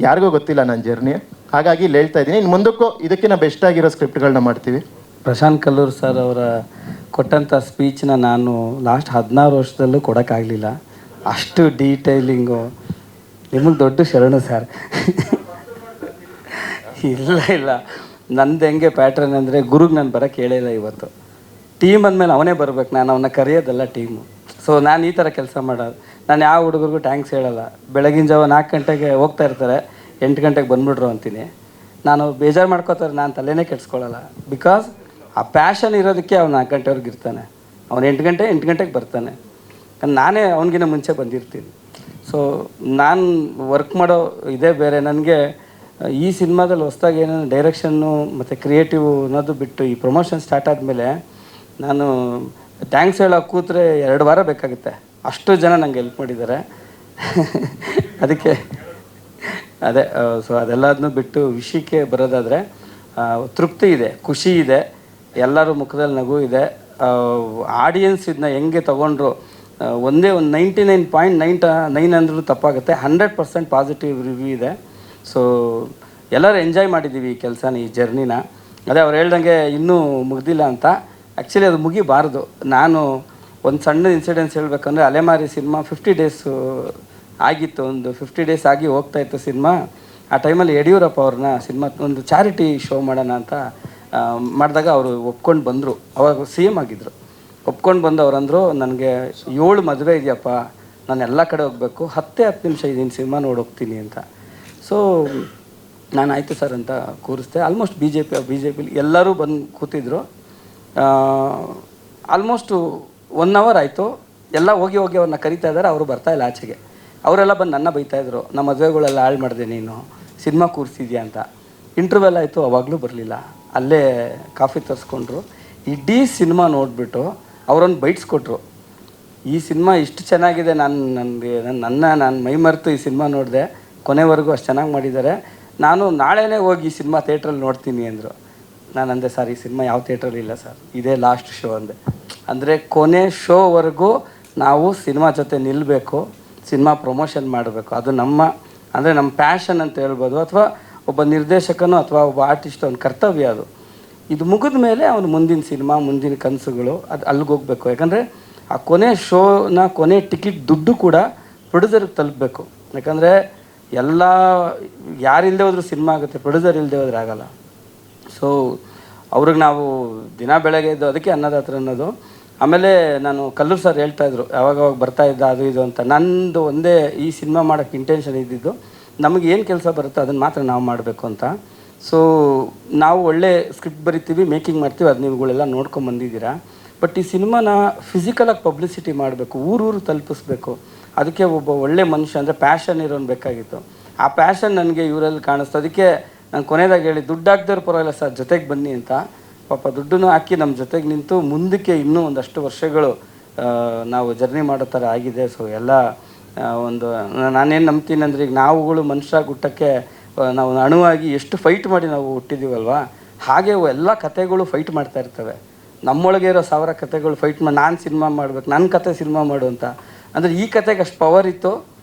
ಯಾರಿಗೂ ಗೊತ್ತಿಲ್ಲ ನನ್ನ ಜರ್ನಿ. ಹಾಗಾಗಿ ಇಲ್ಲಿ ಹೇಳ್ತಾ ಇದ್ದೀನಿ, ಇನ್ನು ಮುಂದಕ್ಕೂ ಇದಕ್ಕಿಂತ ಬೆಸ್ಟ್ ಆಗಿರೋ ಸ್ಕ್ರಿಪ್ಟ್ಗಳನ್ನ ಮಾಡ್ತೀವಿ. ಪ್ರಶಾಂತ್ ಕಲ್ಲೂರ್ ಸರ್ ಅವರ ಕೊಟ್ಟಂಥ ಸ್ಪೀಚ್ನ ನಾನು ಲಾಸ್ಟ್ 16 ವರ್ಷದಲ್ಲೂ ಕೊಡೋಕ್ಕಾಗಲಿಲ್ಲ. ಅಷ್ಟು ಡೀಟೈಲಿಂಗು ನಿಮಗೆ ದೊಡ್ಡ ಶರಣು ಸರ್. ಇಲ್ಲ ನಂದು ಹೆಂಗೆ ಪ್ಯಾಟ್ರನ್ ಅಂದರೆ ಗುರುಗೆ ನಾನು ಬರೋಕ್ಕೆ ಹೇಳಿಲ್ಲ. ಇವತ್ತು ಟೀಮ್ ಅಂದಮೇಲೆ ಅವನೇ ಬರ್ಬೇಕು, ನಾನು ಅವನ್ನ ಕರೆಯೋದಲ್ಲ ಟೀಮು. ಸೊ ನಾನು ಈ ಥರ ಕೆಲಸ ಮಾಡೋದು. ನಾನು ಯಾವ ಹುಡುಗರಿಗೂ ಟ್ಯಾಂಕ್ಸ್ ಹೇಳಲ್ಲ. ಬೆಳಗಿನ ಜಾವ 4 ಗಂಟೆಗೆ ಹೋಗ್ತಾ ಇರ್ತಾರೆ, 8 ಗಂಟೆಗೆ ಬಂದುಬಿಡ್ರು ಅಂತೀನಿ. ನಾನು ಬೇಜಾರು ಮಾಡ್ಕೋತಾರೆ, ನಾನು ತಲೆನೇ ಕೆಡ್ಸ್ಕೊಳ್ಳಲ್ಲ. ಬಿಕಾಸ್ ಆ ಪ್ಯಾಷನ್ ಇರೋದಕ್ಕೆ ಅವ್ನು 4 ಗಂಟೆವರೆಗೆ ಇರ್ತಾನೆ, ಅವ್ನು 8 ಗಂಟೆಗೆ ಬರ್ತಾನೆ. ನಾನೇ ಅವನಿಗಿನ್ನ ಮುಂಚೆ ಬಂದಿರ್ತೀನಿ. ಸೊ ನಾನು ವರ್ಕ್ ಮಾಡೋ ಇದೇ ಬೇರೆ. ನನಗೆ ಈ ಸಿನಿಮಾದಲ್ಲಿ ಹೊಸ್ದಾಗಿ ಏನೇನು ಡೈರೆಕ್ಷನ್ನು ಮತ್ತು ಕ್ರಿಯೇಟಿವ್ ಅನ್ನೋದು ಬಿಟ್ಟು ಈ ಪ್ರಮೋಷನ್ ಸ್ಟಾರ್ಟ್ ಆದಮೇಲೆ ನಾನು ಥ್ಯಾಂಕ್ಸ್ ಹೇಳೋಕೆ ಕೂತ್ರೆ 2 ವಾರ ಬೇಕಾಗುತ್ತೆ, ಅಷ್ಟು ಜನ ನನಗೆ ಹೆಲ್ಪ್ ಮಾಡಿದ್ದಾರೆ. ಅದಕ್ಕೆ ಅದೇ ಸೊ ಅದೆಲ್ಲದನ್ನೂ ಬಿಟ್ಟು ವಿಷಯಕ್ಕೆ ಬರೋದಾದರೆ ತೃಪ್ತಿ ಇದೆ, ಖುಷಿ ಇದೆ, ಎಲ್ಲರ ಮುಖದಲ್ಲಿ ನಗು ಇದೆ. ಆಡಿಯನ್ಸ್ ಇದನ್ನ ಹೆಂಗೆ ತೊಗೊಂಡ್ರು, ಒಂದೇ ಒಂದು 99.9 ಅಂದ್ರೂ ತಪ್ಪಾಗುತ್ತೆ, 100% ಪಾಸಿಟಿವ್ ರಿವ್ಯೂ ಇದೆ. ಸೊ ಎಲ್ಲರೂ ಎಂಜಾಯ್ ಮಾಡಿದ್ದೀವಿ ಈ ಕೆಲಸನ, ಈ ಜರ್ನಿನ. ಅದೇ ಅವ್ರು ಹೇಳ್ದಂಗೆ ಇನ್ನೂ ಮುಗ್ದಿಲ್ಲ ಅಂತ. ಆ್ಯಕ್ಚುಲಿ ಅದು ಮುಗಿಬಾರ್ದು. ನಾನು ಒಂದು ಸಣ್ಣ ಇನ್ಸಿಡೆನ್ಸ್ ಹೇಳ್ಬೇಕಂದ್ರೆ, ಅಲೆಮಾರಿ ಸಿನಿಮಾ 50 ಡೇಸು ಆಗಿತ್ತು, ಒಂದು 50 ಡೇಸ್ ಆಗಿ ಹೋಗ್ತಾಯಿತ್ತು ಸಿನಿಮಾ. ಆ ಟೈಮಲ್ಲಿ ಯಡಿಯೂರಪ್ಪ ಅವ್ರನ್ನ ಸಿನಿಮಾ ಒಂದು ಚಾರಿಟಿ ಶೋ ಮಾಡೋಣ ಅಂತ ಮಾಡಿದಾಗ ಅವರು ಒಪ್ಕೊಂಡು ಬಂದರು. ಅವಾಗ CM ಆಗಿದ್ದರು. ಒಪ್ಕೊಂಡು ಬಂದು ಅವರಂದರು, ನನಗೆ 7 ಮದುವೆ ಇದೆಯಪ್ಪ, ನಾನು ಎಲ್ಲ ಕಡೆ ಹೋಗಬೇಕು, 10 ನಿಮಿಷ ಇದೀನಿ ಸಿನಿಮಾ ನೋಡಿ ಹೋಗ್ತೀನಿ ಅಂತ. ಸೊ ನಾನು ಆಯಿತು ಸರ್ ಅಂತ ಕೂರಿಸ್ದೆ. ಆಲ್ಮೋಸ್ಟ್ ಬಿ ಜೆ ಪಿಲಿ ಎಲ್ಲರೂ ಬಂದು ಕೂತಿದ್ರು. ಆಲ್ಮೋಸ್ಟು 1 ಅವರ್ ಆಯಿತು. ಎಲ್ಲ ಹೋಗಿ ಅವ್ರನ್ನ ಕರಿತಾ ಇದ್ದಾರೆ, ಅವರು ಬರ್ತಾಯಿಲ್ಲ ಆಚೆಗೆ. ಅವರೆಲ್ಲ ಬಂದು ನನ್ನ ಬೈತಾಯಿದ್ರು, ನಮ್ಮ ಮದುವೆಗಳೆಲ್ಲ ಹಾಳು ಮಾಡಿದೆ ನೀನು, ಸಿನಿಮಾ ಕೂರಿಸಿದ್ಯಾ ಅಂತ. ಇಂಟರ್ವೆಲ್ ಆಯಿತು, ಅವಾಗಲೂ ಬರಲಿಲ್ಲ. ಅಲ್ಲೇ ಕಾಫಿ ತರಿಸ್ಕೊಂಡ್ರು. ಇಡೀ ಸಿನಿಮಾ ನೋಡಿಬಿಟ್ಟು ಅವರೊಂದು ಬೈಟ್ಸ್ಕೊಟ್ರು, ಈ ಸಿನಿಮಾ ಇಷ್ಟು ಚೆನ್ನಾಗಿದೆ, ನಾನು ಮೈ ಮರೆತು ಈ ಸಿನಿಮಾ ನೋಡಿದೆ, ಕೊನೆವರೆಗೂ ಅಷ್ಟು ಚೆನ್ನಾಗಿ ಮಾಡಿದ್ದಾರೆ, ನಾನು ನಾಳೆನೇ ಹೋಗಿ ಈ ಸಿನಿಮಾ ಥಿಯೇಟ್ರಲ್ಲಿ ನೋಡ್ತೀನಿ ಅಂದರು. ನಾನು ಅಂದೆ, ಸರ್ ಈ ಸಿನಿಮಾ ಯಾವ ಥಿಯೇಟ್ರಲ್ಲಿ ಇಲ್ಲ ಸರ್, ಇದೇ ಲಾಸ್ಟ್ ಶೋ ಅಂದೆ. ಅಂದರೆ ಕೊನೆ ಶೋವರೆಗೂ ನಾವು ಸಿನಿಮಾ ಜೊತೆ ನಿಲ್ಲಬೇಕು, ಸಿನಿಮಾ ಪ್ರಮೋಷನ್ ಮಾಡಬೇಕು. ಅದು ನಮ್ಮ ಪ್ಯಾಷನ್ ಅಂತ ಹೇಳ್ಬೋದು, ಅಥವಾ ಒಬ್ಬ ನಿರ್ದೇಶಕನೋ ಅಥವಾ ಒಬ್ಬ ಆರ್ಟಿಸ್ಟ್ ಅವ್ನ ಕರ್ತವ್ಯ ಅದು. ಇದು ಮುಗಿದ ಮೇಲೆ ಅವನು ಮುಂದಿನ ಸಿನಿಮಾ, ಮುಂದಿನ ಕನಸುಗಳು ಅದು ಅಲ್ಲಿಗೆ ಹೋಗಬೇಕು. ಯಾಕಂದರೆ ಆ ಕೊನೆ ಶೋನ ಕೊನೆ ಟಿಕೆಟ್ ದುಡ್ಡು ಕೂಡ ಪ್ರೊಡ್ಯೂಸರ್ಗೆ ತಲುಪಬೇಕು. ಯಾಕಂದರೆ ಎಲ್ಲ ಯಾರಿಲ್ಲದೆ ಹೋದ್ರೂ ಸಿನಿಮಾ ಆಗುತ್ತೆ, ಪ್ರೊಡ್ಯೂಸರ್ ಇಲ್ಲದೆ ಹೋದ್ರೆ ಆಗಲ್ಲ. ಸೊ ಅವ್ರಿಗೆ ನಾವು ದಿನ ಬೆಳಗ್ಗೆ ಇದ್ದು, ಅದಕ್ಕೆ ಅನ್ನದಾತ್ರ ಅನ್ನೋದು. ಆಮೇಲೆ ನಾನು ಕಲ್ಲೂರು ಸರ್ ಹೇಳ್ತಾಯಿದ್ರು, ಯಾವಾಗ ಬರ್ತಾಯಿದ್ದ ಅದು ಇದು ಅಂತ. ನಂದು ಒಂದೇ ಈ ಸಿನಿಮಾ ಮಾಡೋಕ್ಕೆ ಇಂಟೆನ್ಷನ್ ಇದ್ದಿದ್ದು, ನಮಗೆ ಏನು ಕೆಲಸ ಬರುತ್ತೋ ಅದನ್ನು ಮಾತ್ರ ನಾವು ಮಾಡಬೇಕು ಅಂತ. ಸೊ ನಾವು ಒಳ್ಳೆ ಸ್ಕ್ರಿಪ್ಟ್ ಬರಿತೀವಿ, ಮೇಕಿಂಗ್ ಮಾಡ್ತೀವಿ, ಅದು ನೀವುಗಳೆಲ್ಲ ನೋಡ್ಕೊಂಬಂದಿದ್ದೀರಾ. ಬಟ್ ಈ ಸಿನಿಮಾನ ಫಿಸಿಕಲಾಗಿ ಪಬ್ಲಿಸಿಟಿ ಮಾಡಬೇಕು, ಊರೂರು ತಲುಪಿಸ್ಬೇಕು. ಅದಕ್ಕೆ ಒಬ್ಬ ಒಳ್ಳೆ ಮನುಷ್ಯ ಅಂದರೆ ಪ್ಯಾಷನ್ ಇರೋನು ಬೇಕಾಗಿತ್ತು. ಆ ಪ್ಯಾಷನ್ ನನಗೆ ಇವರಲ್ಲಿ ಕಾಣಿಸ್ತು. ಅದಕ್ಕೆ ನಾನು ಕೊನೆಯದಾಗಿ ಹೇಳಿ, ದುಡ್ಡು ಹಾಕ್ದವ್ರು ಪರವಾಗಿಲ್ಲ ಸರ್, ಜೊತೆಗೆ ಬನ್ನಿ ಅಂತ. ಪಾಪ ದುಡ್ಡನ್ನು ಹಾಕಿ ನಮ್ಮ ಜೊತೆಗೆ ನಿಂತು ಮುಂದಕ್ಕೆ ಇನ್ನೂ ಒಂದಷ್ಟು ವರ್ಷಗಳು ನಾವು ಜರ್ನಿ ಮಾಡೋ ಥರ ಆಗಿದೆ. ಸೊ ಎಲ್ಲ ಒಂದು ನಾನೇನು ನಂಬ್ತೀನಿ ಅಂದರೆ, ಈಗ ನಾವುಗಳು ಮನುಷ್ಯ ಹುಟ್ಟಕ್ಕೆ ನಾವು ಅಣುವಾಗಿ ಎಷ್ಟು ಫೈಟ್ ಮಾಡಿ ನಾವು ಹುಟ್ಟಿದ್ದೀವಲ್ವ, ಹಾಗೆ ಎಲ್ಲ ಕಥೆಗಳು ಫೈಟ್ ಮಾಡ್ತಾ ಇರ್ತವೆ. ನಮ್ಮೊಳಗೆ ಇರೋ 1000 ಕಥೆಗಳು ಫೈಟ್ ಮಾಡಿ, ನಾನು ಸಿನಿಮಾ ಮಾಡಬೇಕು, ನನ್ನ ಕತೆ ಸಿನಿಮಾ ಮಾಡು ಅಂತ. ಅಂದರೆ ಈ ಕತೆಗೆ ಅಷ್ಟು ಪವರ್ ಇತ್ತು.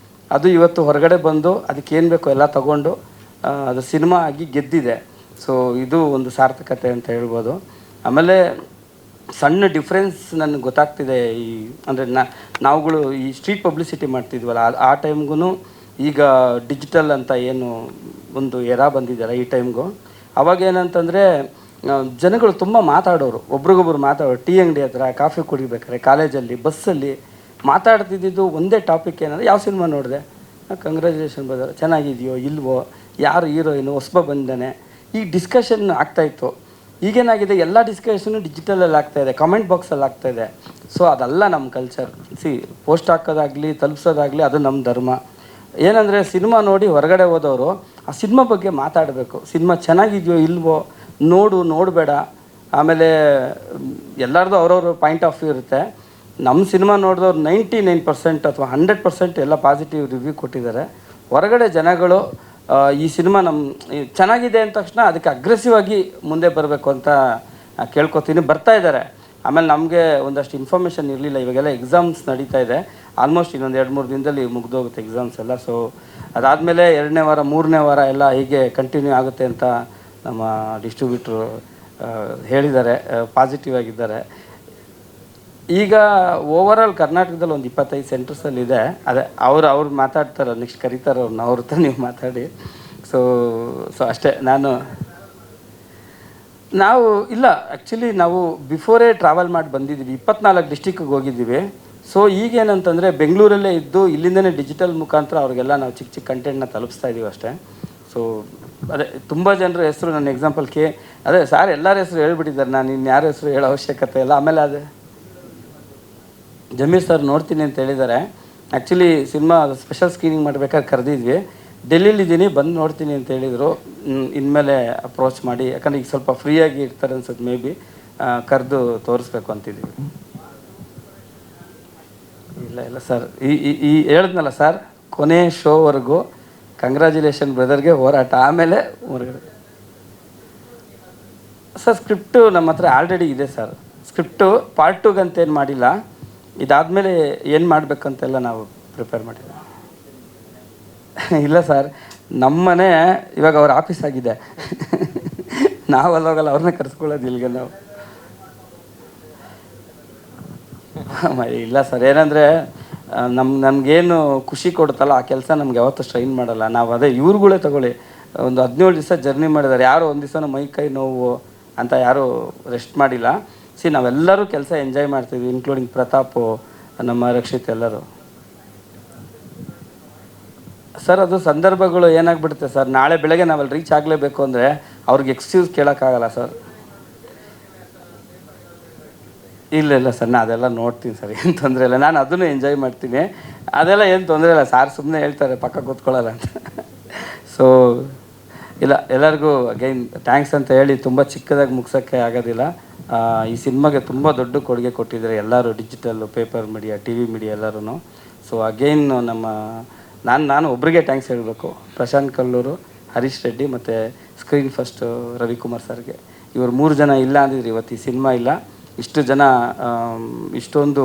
ಅದು ಇವತ್ತು ಹೊರಗಡೆ ಬಂದು ಅದಕ್ಕೇನು ಬೇಕೋ ಎಲ್ಲ ತಗೊಂಡು ಅದು ಸಿನಿಮಾ ಆಗಿ ಗೆದ್ದಿದೆ. ಸೊ ಇದು ಒಂದು ಸಾರ್ಥಕತೆ ಅಂತ ಹೇಳ್ಬೋದು. ಆಮೇಲೆ ಸಣ್ಣ ಡಿಫ್ರೆನ್ಸ್ ನನಗೆ ಗೊತ್ತಾಗ್ತಿದೆ. ಈ ಅಂದರೆ ನಾವುಗಳು ಈ ಸ್ಟ್ರೀಟ್ ಪಬ್ಲಿಸಿಟಿ ಮಾಡ್ತಿದ್ವಲ್ಲ, ಆ ಟೈಮ್ಗೂ ಈಗ ಡಿಜಿಟಲ್ ಅಂತ ಏನು ಒಂದು ಎರಾ ಬಂದಿದ್ದಾರೆ ಈ ಟೈಮ್ಗೂ. ಅವಾಗೇನಂತಂದರೆ ಜನಗಳು ತುಂಬ ಮಾತಾಡೋರು, ಒಬ್ರಿಗೊಬ್ರು ಮಾತಾಡೋರು. ಟೀ ಅಂಗಡಿ ಹತ್ರ ಕಾಫಿ ಕುಡಿಬೇಕಾದ್ರೆ, ಕಾಲೇಜಲ್ಲಿ, ಬಸ್ಸಲ್ಲಿ ಮಾತಾಡ್ತಿದ್ದು ಒಂದೇ ಟಾಪಿಕ್ ಏನಂದರೆ, ಯಾವ ಸಿನಿಮಾ ನೋಡಿದೆ, ಕಂಗ್ರ್ಯಾಚುಲೇಷನ್ ಬ್ರದರ್, ಚೆನ್ನಾಗಿದೆಯೋ ಇಲ್ವೋ, ಯಾರು ಹೀರೋಯಿನು, ಹೊಸಬ ಬಂದಾನೆ, ಈ ಡಿಸ್ಕಷನ್ ಆಗ್ತಾಯಿತ್ತು. ಈಗೇನಾಗಿದೆ, ಎಲ್ಲ ಡಿಸ್ಕಷನ್ನು ಡಿಜಿಟಲಲ್ಲಿ ಆಗ್ತಾಯಿದೆ, ಕಮೆಂಟ್ ಬಾಕ್ಸಲ್ಲಿ ಆಗ್ತಾಯಿದೆ. ಸೊ ಅದಲ್ಲ ನಮ್ಮ ಕಲ್ಚರ್. ಪೋಸ್ಟ್ ಹಾಕೋದಾಗಲಿ ತಲುಪಿಸೋದಾಗಲಿ ಅದು ನಮ್ಮ ಧರ್ಮ. ಏನಂದರೆ ಸಿನಿಮಾ ನೋಡಿ ಹೊರಗಡೆ ಹೋದವರು ಆ ಸಿನಿಮಾ ಬಗ್ಗೆ ಮಾತಾಡಬೇಕು. ಸಿನಿಮಾ ಚೆನ್ನಾಗಿದೆಯೋ ಇಲ್ವೋ ನೋಡಬೇಡ. ಆಮೇಲೆ ಎಲ್ಲರದು ಅವ್ರವ್ರ ಪಾಯಿಂಟ್ ಆಫ್ ವ್ಯೂ ಇರುತ್ತೆ. ನಮ್ಮ ಸಿನಿಮಾ ನೋಡಿದವ್ರು 99% ಅಥವಾ 100% ಎಲ್ಲ ಪಾಸಿಟಿವ್ ರಿವ್ಯೂ ಕೊಟ್ಟಿದ್ದಾರೆ. ಹೊರಗಡೆ ಜನಗಳು ಈ ಸಿನಿಮಾ ಚೆನ್ನಾಗಿದೆ ಅಂದ ತಕ್ಷಣ ಅದಕ್ಕೆ ಅಗ್ರೆಸಿವ್ ಆಗಿ ಮುಂದೆ ಬರಬೇಕು ಅಂತ ಕೇಳ್ಕೊತೀನಿ. ಬರ್ತಾ ಇದ್ದಾರೆ. ಆಮೇಲೆ ನಮಗೆ ಒಂದಷ್ಟು ಇನ್ಫಾರ್ಮೇಷನ್ ಇರಲಿಲ್ಲ. ಇವಾಗೆಲ್ಲ ಎಕ್ಸಾಮ್ಸ್ ನಡೀತಾ ಇದೆ. ಆಲ್ಮೋಸ್ಟ್ ಇನ್ನೊಂದು 2-3 ದಿನದಲ್ಲಿ ಮುಗಿದೋಗುತ್ತೆ ಎಕ್ಸಾಮ್ಸ್ ಎಲ್ಲ. ಸೊ ಅದಾದಮೇಲೆ 2ನೇ ವಾರ 3ನೇ ವಾರ ಎಲ್ಲ ಹೀಗೆ ಕಂಟಿನ್ಯೂ ಆಗುತ್ತೆ ಅಂತ ನಮ್ಮ ಡಿಸ್ಟ್ರಿಬ್ಯೂಟ್ರು ಹೇಳಿದ್ದಾರೆ, ಪಾಸಿಟಿವ್ ಆಗಿದ್ದಾರೆ. ಈಗ ಓವರಾಲ್ ಕರ್ನಾಟಕದಲ್ಲಿ ಒಂದು 25 ಸೆಂಟರ್ಸಲ್ಲಿದೆ. ಅದೇ ಅವ್ರು ಮಾತಾಡ್ತಾರೆ, ನೆಕ್ಸ್ಟ್ ಕರೀತಾರೆ ಅವ್ರನ್ನ, ಅವ್ರ ಹತ್ರ ನೀವು ಮಾತಾಡಿ. ಸೊ ಅಷ್ಟೇ. ನಾವು ಇಲ್ಲ, ಆ್ಯಕ್ಚುಲಿ ನಾವು ಬಿಫೋರೇ ಟ್ರಾವೆಲ್ ಮಾಡಿ ಬಂದಿದ್ದೀವಿ, 24 ಡಿಸ್ಟಿಕ್ಕಿಗೆ ಹೋಗಿದ್ದೀವಿ. ಸೊ ಈಗೇನಂತಂದರೆ ಬೆಂಗಳೂರಲ್ಲೇ ಇದ್ದು ಇಲ್ಲಿಂದನೇ ಡಿಜಿಟಲ್ ಮುಖಾಂತರ ಅವ್ರಿಗೆಲ್ಲ ನಾವು ಚಿಕ್ಕ ಕಂಟೆಂಟ್ನ ತಲುಪಿಸ್ತಾ ಇದ್ದೀವಿ ಅಷ್ಟೇ. ಸೊ ಅದೇ ತುಂಬ ಜನರ ಹೆಸರು ನನ್ನ ಎಕ್ಸಾಂಪಲ್ ಅದೇ ಸಾರ್ ಎಲ್ಲರ ಹೆಸರು ಹೇಳ್ಬಿಟ್ಟಿದ್ದಾರೆ, ನಾನು ಇನ್ನು ಯಾರ ಹೆಸರು ಹೇಳೋ ಅವಶ್ಯಕತೆ ಇಲ್ಲ. ಆಮೇಲೆ ಅದೇ ಜಮೀರ್ ಸರ್ ನೋಡ್ತೀನಿ ಅಂತ ಹೇಳಿದ್ದಾರೆ. ಆ್ಯಕ್ಚುಲಿ ಸಿನಿಮಾ ಸ್ಪೆಷಲ್ ಸ್ಕ್ರೀನಿಂಗ್ ಮಾಡ್ಬೇಕಾದ್ರೆ ಕರೆದಿದ್ವಿ, ಡೆಲ್ಲಿಲಿದ್ದೀನಿ ಬಂದು ನೋಡ್ತೀನಿ ಅಂತ ಹೇಳಿದರು. ಇನ್ಮೇಲೆ ಅಪ್ರೋಚ್ ಮಾಡಿ, ಯಾಕಂದರೆ ಈಗ ಸ್ವಲ್ಪ ಫ್ರೀಯಾಗಿ ಇರ್ತಾರೆ ಅನ್ಸುತ್ತೆ, ಮೇ ಬಿ ಕರೆದು ತೋರಿಸ್ಬೇಕು ಅಂತಿದ್ದೀವಿ. ಇಲ್ಲ ಸರ್, ಈ ಹೇಳಿದ್ನಲ್ಲ ಸರ್, ಕೊನೆ ಶೋವರೆಗೂ ಕಂಗ್ರ್ಯಾಚುಲೇಷನ್ ಬ್ರದರ್ಗೆ ಹೋರಾಟ, ಆಮೇಲೆ ಹೊರಗಡೆ. ಸರ್ ಸ್ಕ್ರಿಪ್ಟು ನಮ್ಮ ಹತ್ರ ಆಲ್ರೆಡಿ ಇದೆ ಸರ್. ಸ್ಕ್ರಿಪ್ಟು ಪಾರ್ಟ್ 2 ಅಂತ ಏನು ಮಾಡಿಲ್ಲ, ಇದಾದಮೇಲೆ ಏನು ಮಾಡಬೇಕಂತೆಲ್ಲ ನಾವು ಪ್ರಿಪೇರ್ ಮಾಡಿಲ್ಲ. ಇಲ್ಲ ಸರ್, ನಮ್ಮನೆ ಇವಾಗ ಅವ್ರ ಆಫೀಸ್ ಆಗಿದೆ. ನಾವು ಅಲ್ಲೋಗಲ್ಲ, ಅವ್ರನ್ನ ಕರೆಸ್ಕೊಳ್ಳೋದು ಇಲ್ಲಿಗೆ ನಾವು. ಇಲ್ಲ ಸರ್, ಏನಂದರೆ ನಮಗೇನು ಖುಷಿ ಕೊಡುತ್ತಲ್ಲ ಆ ಕೆಲಸ ನಮ್ಗೆ ಯಾವತ್ತೂ ಸ್ಟ್ರೈನ್ ಮಾಡಲ್ಲ ನಾವು. ಅದೇ ಇವ್ರುಗಳೇ ತಗೊಳ್ಳಿ, ಒಂದು 17 ದಿವಸ ಜರ್ನಿ ಮಾಡಿದ್ದಾರೆ, ಯಾರು ಒಂದು ದಿವಸ ಮೈ ಕೈ ನೋವು ಅಂತ ಯಾರೂ ರೆಸ್ಟ್ ಮಾಡಿಲ್ಲ. ನಾವೆಲ್ಲರೂ ಕೆಲಸ ಎಂಜಾಯ್ ಮಾಡ್ತೀವಿ, ಇನ್ಕ್ಲೂಡಿಂಗ್ ಪ್ರತಾಪು, ನಮ್ಮ ರಕ್ಷಿತ್ ಎಲ್ಲರೂ. ಸರ್ ಅದು ಸಂದರ್ಭಗಳು ಏನಾಗ್ಬಿಡುತ್ತೆ ಸರ್, ನಾಳೆ ಬೆಳಗ್ಗೆ ನಾವಲ್ಲಿ ರೀಚ್ ಆಗಲೇಬೇಕು ಅಂದರೆ ಅವ್ರಿಗೆ ಎಕ್ಸ್ಕ್ಯೂಸ್ ಕೇಳೋಕ್ಕಾಗಲ್ಲ ಸರ್. ಇಲ್ಲ ಸರ್, ನಾನು ಅದೆಲ್ಲ ನೋಡ್ತೀನಿ ಸರ್, ಏನು ತೊಂದರೆ ಇಲ್ಲ, ನಾನು ಅದನ್ನು ಎಂಜಾಯ್ ಮಾಡ್ತೀನಿ, ಅದೆಲ್ಲ ಏನು ತೊಂದರೆ ಇಲ್ಲ. ಸಾರ್ ಸುಮ್ಮನೆ ಹೇಳ್ತಾರೆ ಪಕ್ಕ ಕೂತ್ಕೊಳ್ಳಲ್ಲ ಅಂತ. ಸೊ ಇಲ್ಲ, ಎಲ್ಲರಿಗೂ ಅಗೈನ್ ಥ್ಯಾಂಕ್ಸ್ ಅಂತ ಹೇಳಿ ತುಂಬ ಚಿಕ್ಕದಾಗಿ ಮುಗ್ಸೋಕ್ಕೆ ಆಗೋದಿಲ್ಲ. ಈ ಸಿನಿಮಾಗೆ ತುಂಬ ದೊಡ್ಡ ಕೊಡುಗೆ ಕೊಟ್ಟಿದ್ದಾರೆ ಎಲ್ಲರೂ, digital, paper media, T V media ಎಲ್ಲರೂ. ಸೊ ಅಗೈನ್ ನಾನು ಒಬ್ರಿಗೆ ಥ್ಯಾಂಕ್ಸ್ ಹೇಳಬೇಕು, ಪ್ರಶಾಂತ್ ಕಲ್ಲೂರು, ಹರೀಶ್ ರೆಡ್ಡಿ ಮತ್ತು ಸ್ಕ್ರೀನ್ ಫಸ್ಟ್ ರವಿಕುಮಾರ್ ಸರ್ಗೆ. ಇವರು 3 ಜನ ಇಲ್ಲ ಅಂದಿದ್ರು ಇವತ್ತು ಈ ಸಿನಿಮಾ ಇಲ್ಲ. ಇಷ್ಟು ಜನ ಇಷ್ಟೊಂದು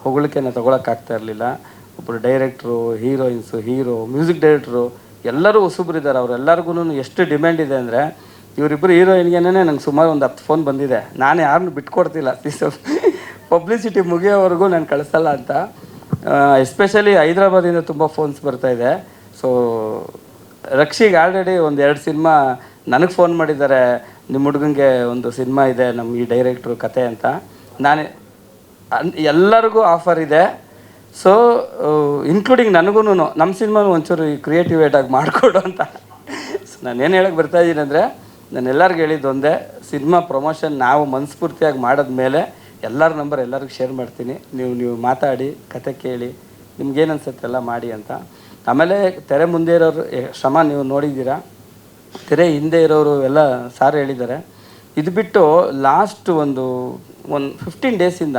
ಹೊಗಳಿಕೆನ ತೊಗೊಳಕ್ಕಾಗ್ತಾ ಇರಲಿಲ್ಲ. ಒಬ್ಬರು ಡೈರೆಕ್ಟ್ರು, ಹೀರೋಯಿನ್ಸು, ಹೀರೋ, ಮ್ಯೂಸಿಕ್ ಡೈರೆಕ್ಟ್ರು ಎಲ್ಲರೂ ಹೊಸಬ್ರಿದ್ದಾರೆ. ಅವರೆಲ್ಲರಿಗೂ ಎಷ್ಟು ಡಿಮ್ಯಾಂಡ್ ಇದೆ ಅಂದರೆ, ಇವರಿಬ್ಬರು ಹೀರೋಯಿನ್ಗೇನೆ ನಂಗೆ ಸುಮಾರು ಒಂದು 10 ಫೋನ್ ಬಂದಿದೆ. ನಾನು ಯಾರನ್ನೂ ಬಿಟ್ಕೊಡ್ತಿಲ್ಲ, ಪಬ್ಲಿಸಿಟಿ ಮುಗಿಯೋವರೆಗೂ ನಾನು ಕಳಿಸಲ್ಲ ಅಂತ. ಎಸ್ಪೆಷಲಿ ಹೈದ್ರಾಬಾದಿಂದ ತುಂಬ ಫೋನ್ಸ್ ಬರ್ತಾಯಿದೆ. ಸೊ ರಕ್ಷಿಗೆ ಆಲ್ರೆಡಿ ಒಂದು 2 ಸಿನಿಮಾ ನನಗೆ ಫೋನ್ ಮಾಡಿದ್ದಾರೆ, ನಿಮ್ಮ ಹುಡುಗಂಗೆ ಒಂದು ಸಿನಿಮಾ ಇದೆ ನಮ್ಮ ಈ ಡೈರೆಕ್ಟ್ರು ಕತೆ ಅಂತ. ನಾನು ಎಲ್ಲರಿಗೂ ಆಫರ್ ಇದೆ. ಸೊ ಇನ್ಕ್ಲೂಡಿಂಗ್ ನನಗೂ ನಮ್ಮ ಸಿನಿಮಾನು ಒಂಚೂರು ಕ್ರಿಯೇಟಿವೇಟಾಗಿ ಮಾಡಿಕೊಡು ಅಂತ. ಸೊ ನಾನೇನು ಹೇಳಕ್ಕೆ ಬರ್ತಾಯಿದ್ದೀನಿ ಅಂದರೆ, ನಾನು ಎಲ್ಲರಿಗೂ ಹೇಳಿದ್ದು ಒಂದೇ, ಸಿನಿಮಾ ಪ್ರಮೋಷನ್ ನಾವು ಮನಸ್ಫೂರ್ತಿಯಾಗಿ ಮಾಡಿದ್ಮೇಲೆ ಎಲ್ಲರ ನಂಬರ್ ಎಲ್ಲರಿಗೂ ಶೇರ್ ಮಾಡ್ತೀನಿ. ನೀವು ಮಾತಾಡಿ, ಕತೆ ಕೇಳಿ, ನಿಮ್ಗೇನು ಅನ್ಸುತ್ತೆ ಎಲ್ಲ ಮಾಡಿ ಅಂತ. ಆಮೇಲೆ ತೆರೆ ಮುಂದೆ ಇರೋರು ಶ್ರಮ ನೀವು ನೋಡಿದ್ದೀರಾ, ತೆರೆ ಹಿಂದೆ ಇರೋರು ಎಲ್ಲ ಸಾರ್ ಹೇಳಿದ್ದಾರೆ. ಇದು ಬಿಟ್ಟು ಲಾಸ್ಟ್ ಒಂದು 15 ಡೇಸಿಂದ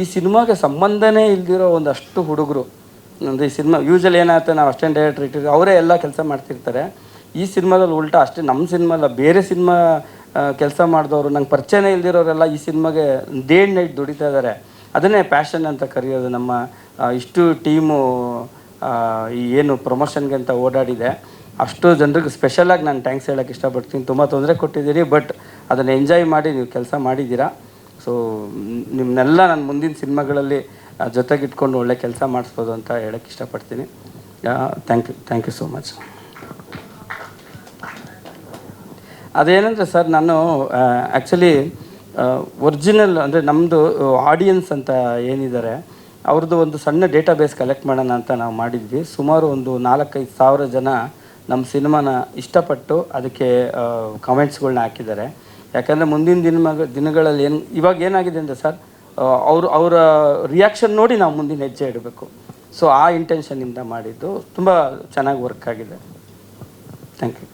ಈ ಸಿನಿಮಾಗೆ ಸಂಬಂಧನೇ ಇಲ್ದಿರೋ ಒಂದಷ್ಟು ಹುಡುಗರು, ಒಂದು ಈ ಸಿನಿಮಾ ಯೂಶಲಿ ಏನಾಗುತ್ತೆ, ನಾವು ಅಷ್ಟೇನು ಡೈರೆಕ್ಟರ್ ಇಟ್ಟಿರ್ತೀವಿ, ಅವರೇ ಎಲ್ಲ ಕೆಲಸ ಮಾಡ್ತಿರ್ತಾರೆ. ಈ ಸಿನಿಮಾದಲ್ಲಿ ಉಲ್ಟಾ ಅಷ್ಟೇ, ನಮ್ಮ ಸಿನಿಮಾ ಅಲ್ಲ, ಬೇರೆ ಸಿನಿಮಾ ಕೆಲಸ ಮಾಡಿದವರು, ನಂಗೆ ಪರಿಚಯನೇ ಇಲ್ದಿರೋರೆಲ್ಲ ಈ ಸಿನಿಮಾಗೆ ಡೇ ಆ್ಯಂಡ್ ನೈಟ್ ದುಡಿತಾ ಇದ್ದಾರೆ. ಅದನ್ನೇ ಪ್ಯಾಷನ್ ಅಂತ ಕರೆಯೋದು. ನಮ್ಮ ಇಷ್ಟು ಟೀಮು ಈ ಏನು ಪ್ರಮೋಷನ್ಗೆ ಅಂತ ಓಡಾಡಿದೆ, ಅಷ್ಟು ಜನರಿಗೆ ಸ್ಪೆಷಲಾಗಿ ನಾನು ಥ್ಯಾಂಕ್ಸ್ ಹೇಳೋಕ್ಕೆ ಇಷ್ಟಪಡ್ತೀನಿ. ತುಂಬ ತೊಂದರೆ ಕೊಟ್ಟಿದ್ದೀರಿ, ಬಟ್ ಅದನ್ನು ಎಂಜಾಯ್ ಮಾಡಿ ನೀವು ಕೆಲಸ ಮಾಡಿದ್ದೀರಾ. ಸೊ ನಿಮ್ಮನ್ನೆಲ್ಲ ನಾನು ಮುಂದಿನ ಸಿನಿಮಾಗಳಲ್ಲಿ ಜೊತೆಗಿಟ್ಕೊಂಡು ಒಳ್ಳೆ ಕೆಲಸ ಮಾಡಿಸ್ಬೋದು ಅಂತ ಹೇಳೋಕ್ಕೆ ಇಷ್ಟಪಡ್ತೀನಿ. Thank you so much. ಅದೇನೆಂದರೆ ಸರ್, ನಾನು ಆ್ಯಕ್ಚುಲಿ ಒರಿಜಿನಲ್ ಅಂದರೆ ನಮ್ಮದು ಆಡಿಯನ್ಸ್ ಅಂತ ಏನಿದ್ದಾರೆ ಅವ್ರದ್ದು ಒಂದು ಸಣ್ಣ ಡೇಟಾಬೇಸ್ ಕಲೆಕ್ಟ್ ಮಾಡೋಣ ಅಂತ ನಾವು ಮಾಡಿದ್ವಿ. ಸುಮಾರು ಒಂದು 4-5 ಸಾವಿರ ಜನ ನಮ್ಮ ಸಿನಿಮಾನ ಇಷ್ಟಪಟ್ಟು ಅದಕ್ಕೆ ಕಾಮೆಂಟ್ಸ್ಗಳ್ನ ಹಾಕಿದ್ದಾರೆ. ಯಾಕಂದರೆ ಮುಂದಿನ ದಿನಗಳಲ್ಲಿ ಇವಾಗ ಏನಾಗಿದೆ ಅಂದರೆ ಸರ್, ಅವರ ರಿಯಾಕ್ಷನ್ ನೋಡಿ ನಾವು ಮುಂದಿನ ಹೆಜ್ಜೆ ಇಡಬೇಕು. ಸೊ ಆ ಇಂಟೆನ್ಷನಿಂದ ಮಾಡಿದ್ದು ತುಂಬ ಚೆನ್ನಾಗಿ ವರ್ಕ್ ಆಗಿದೆ. Thank you.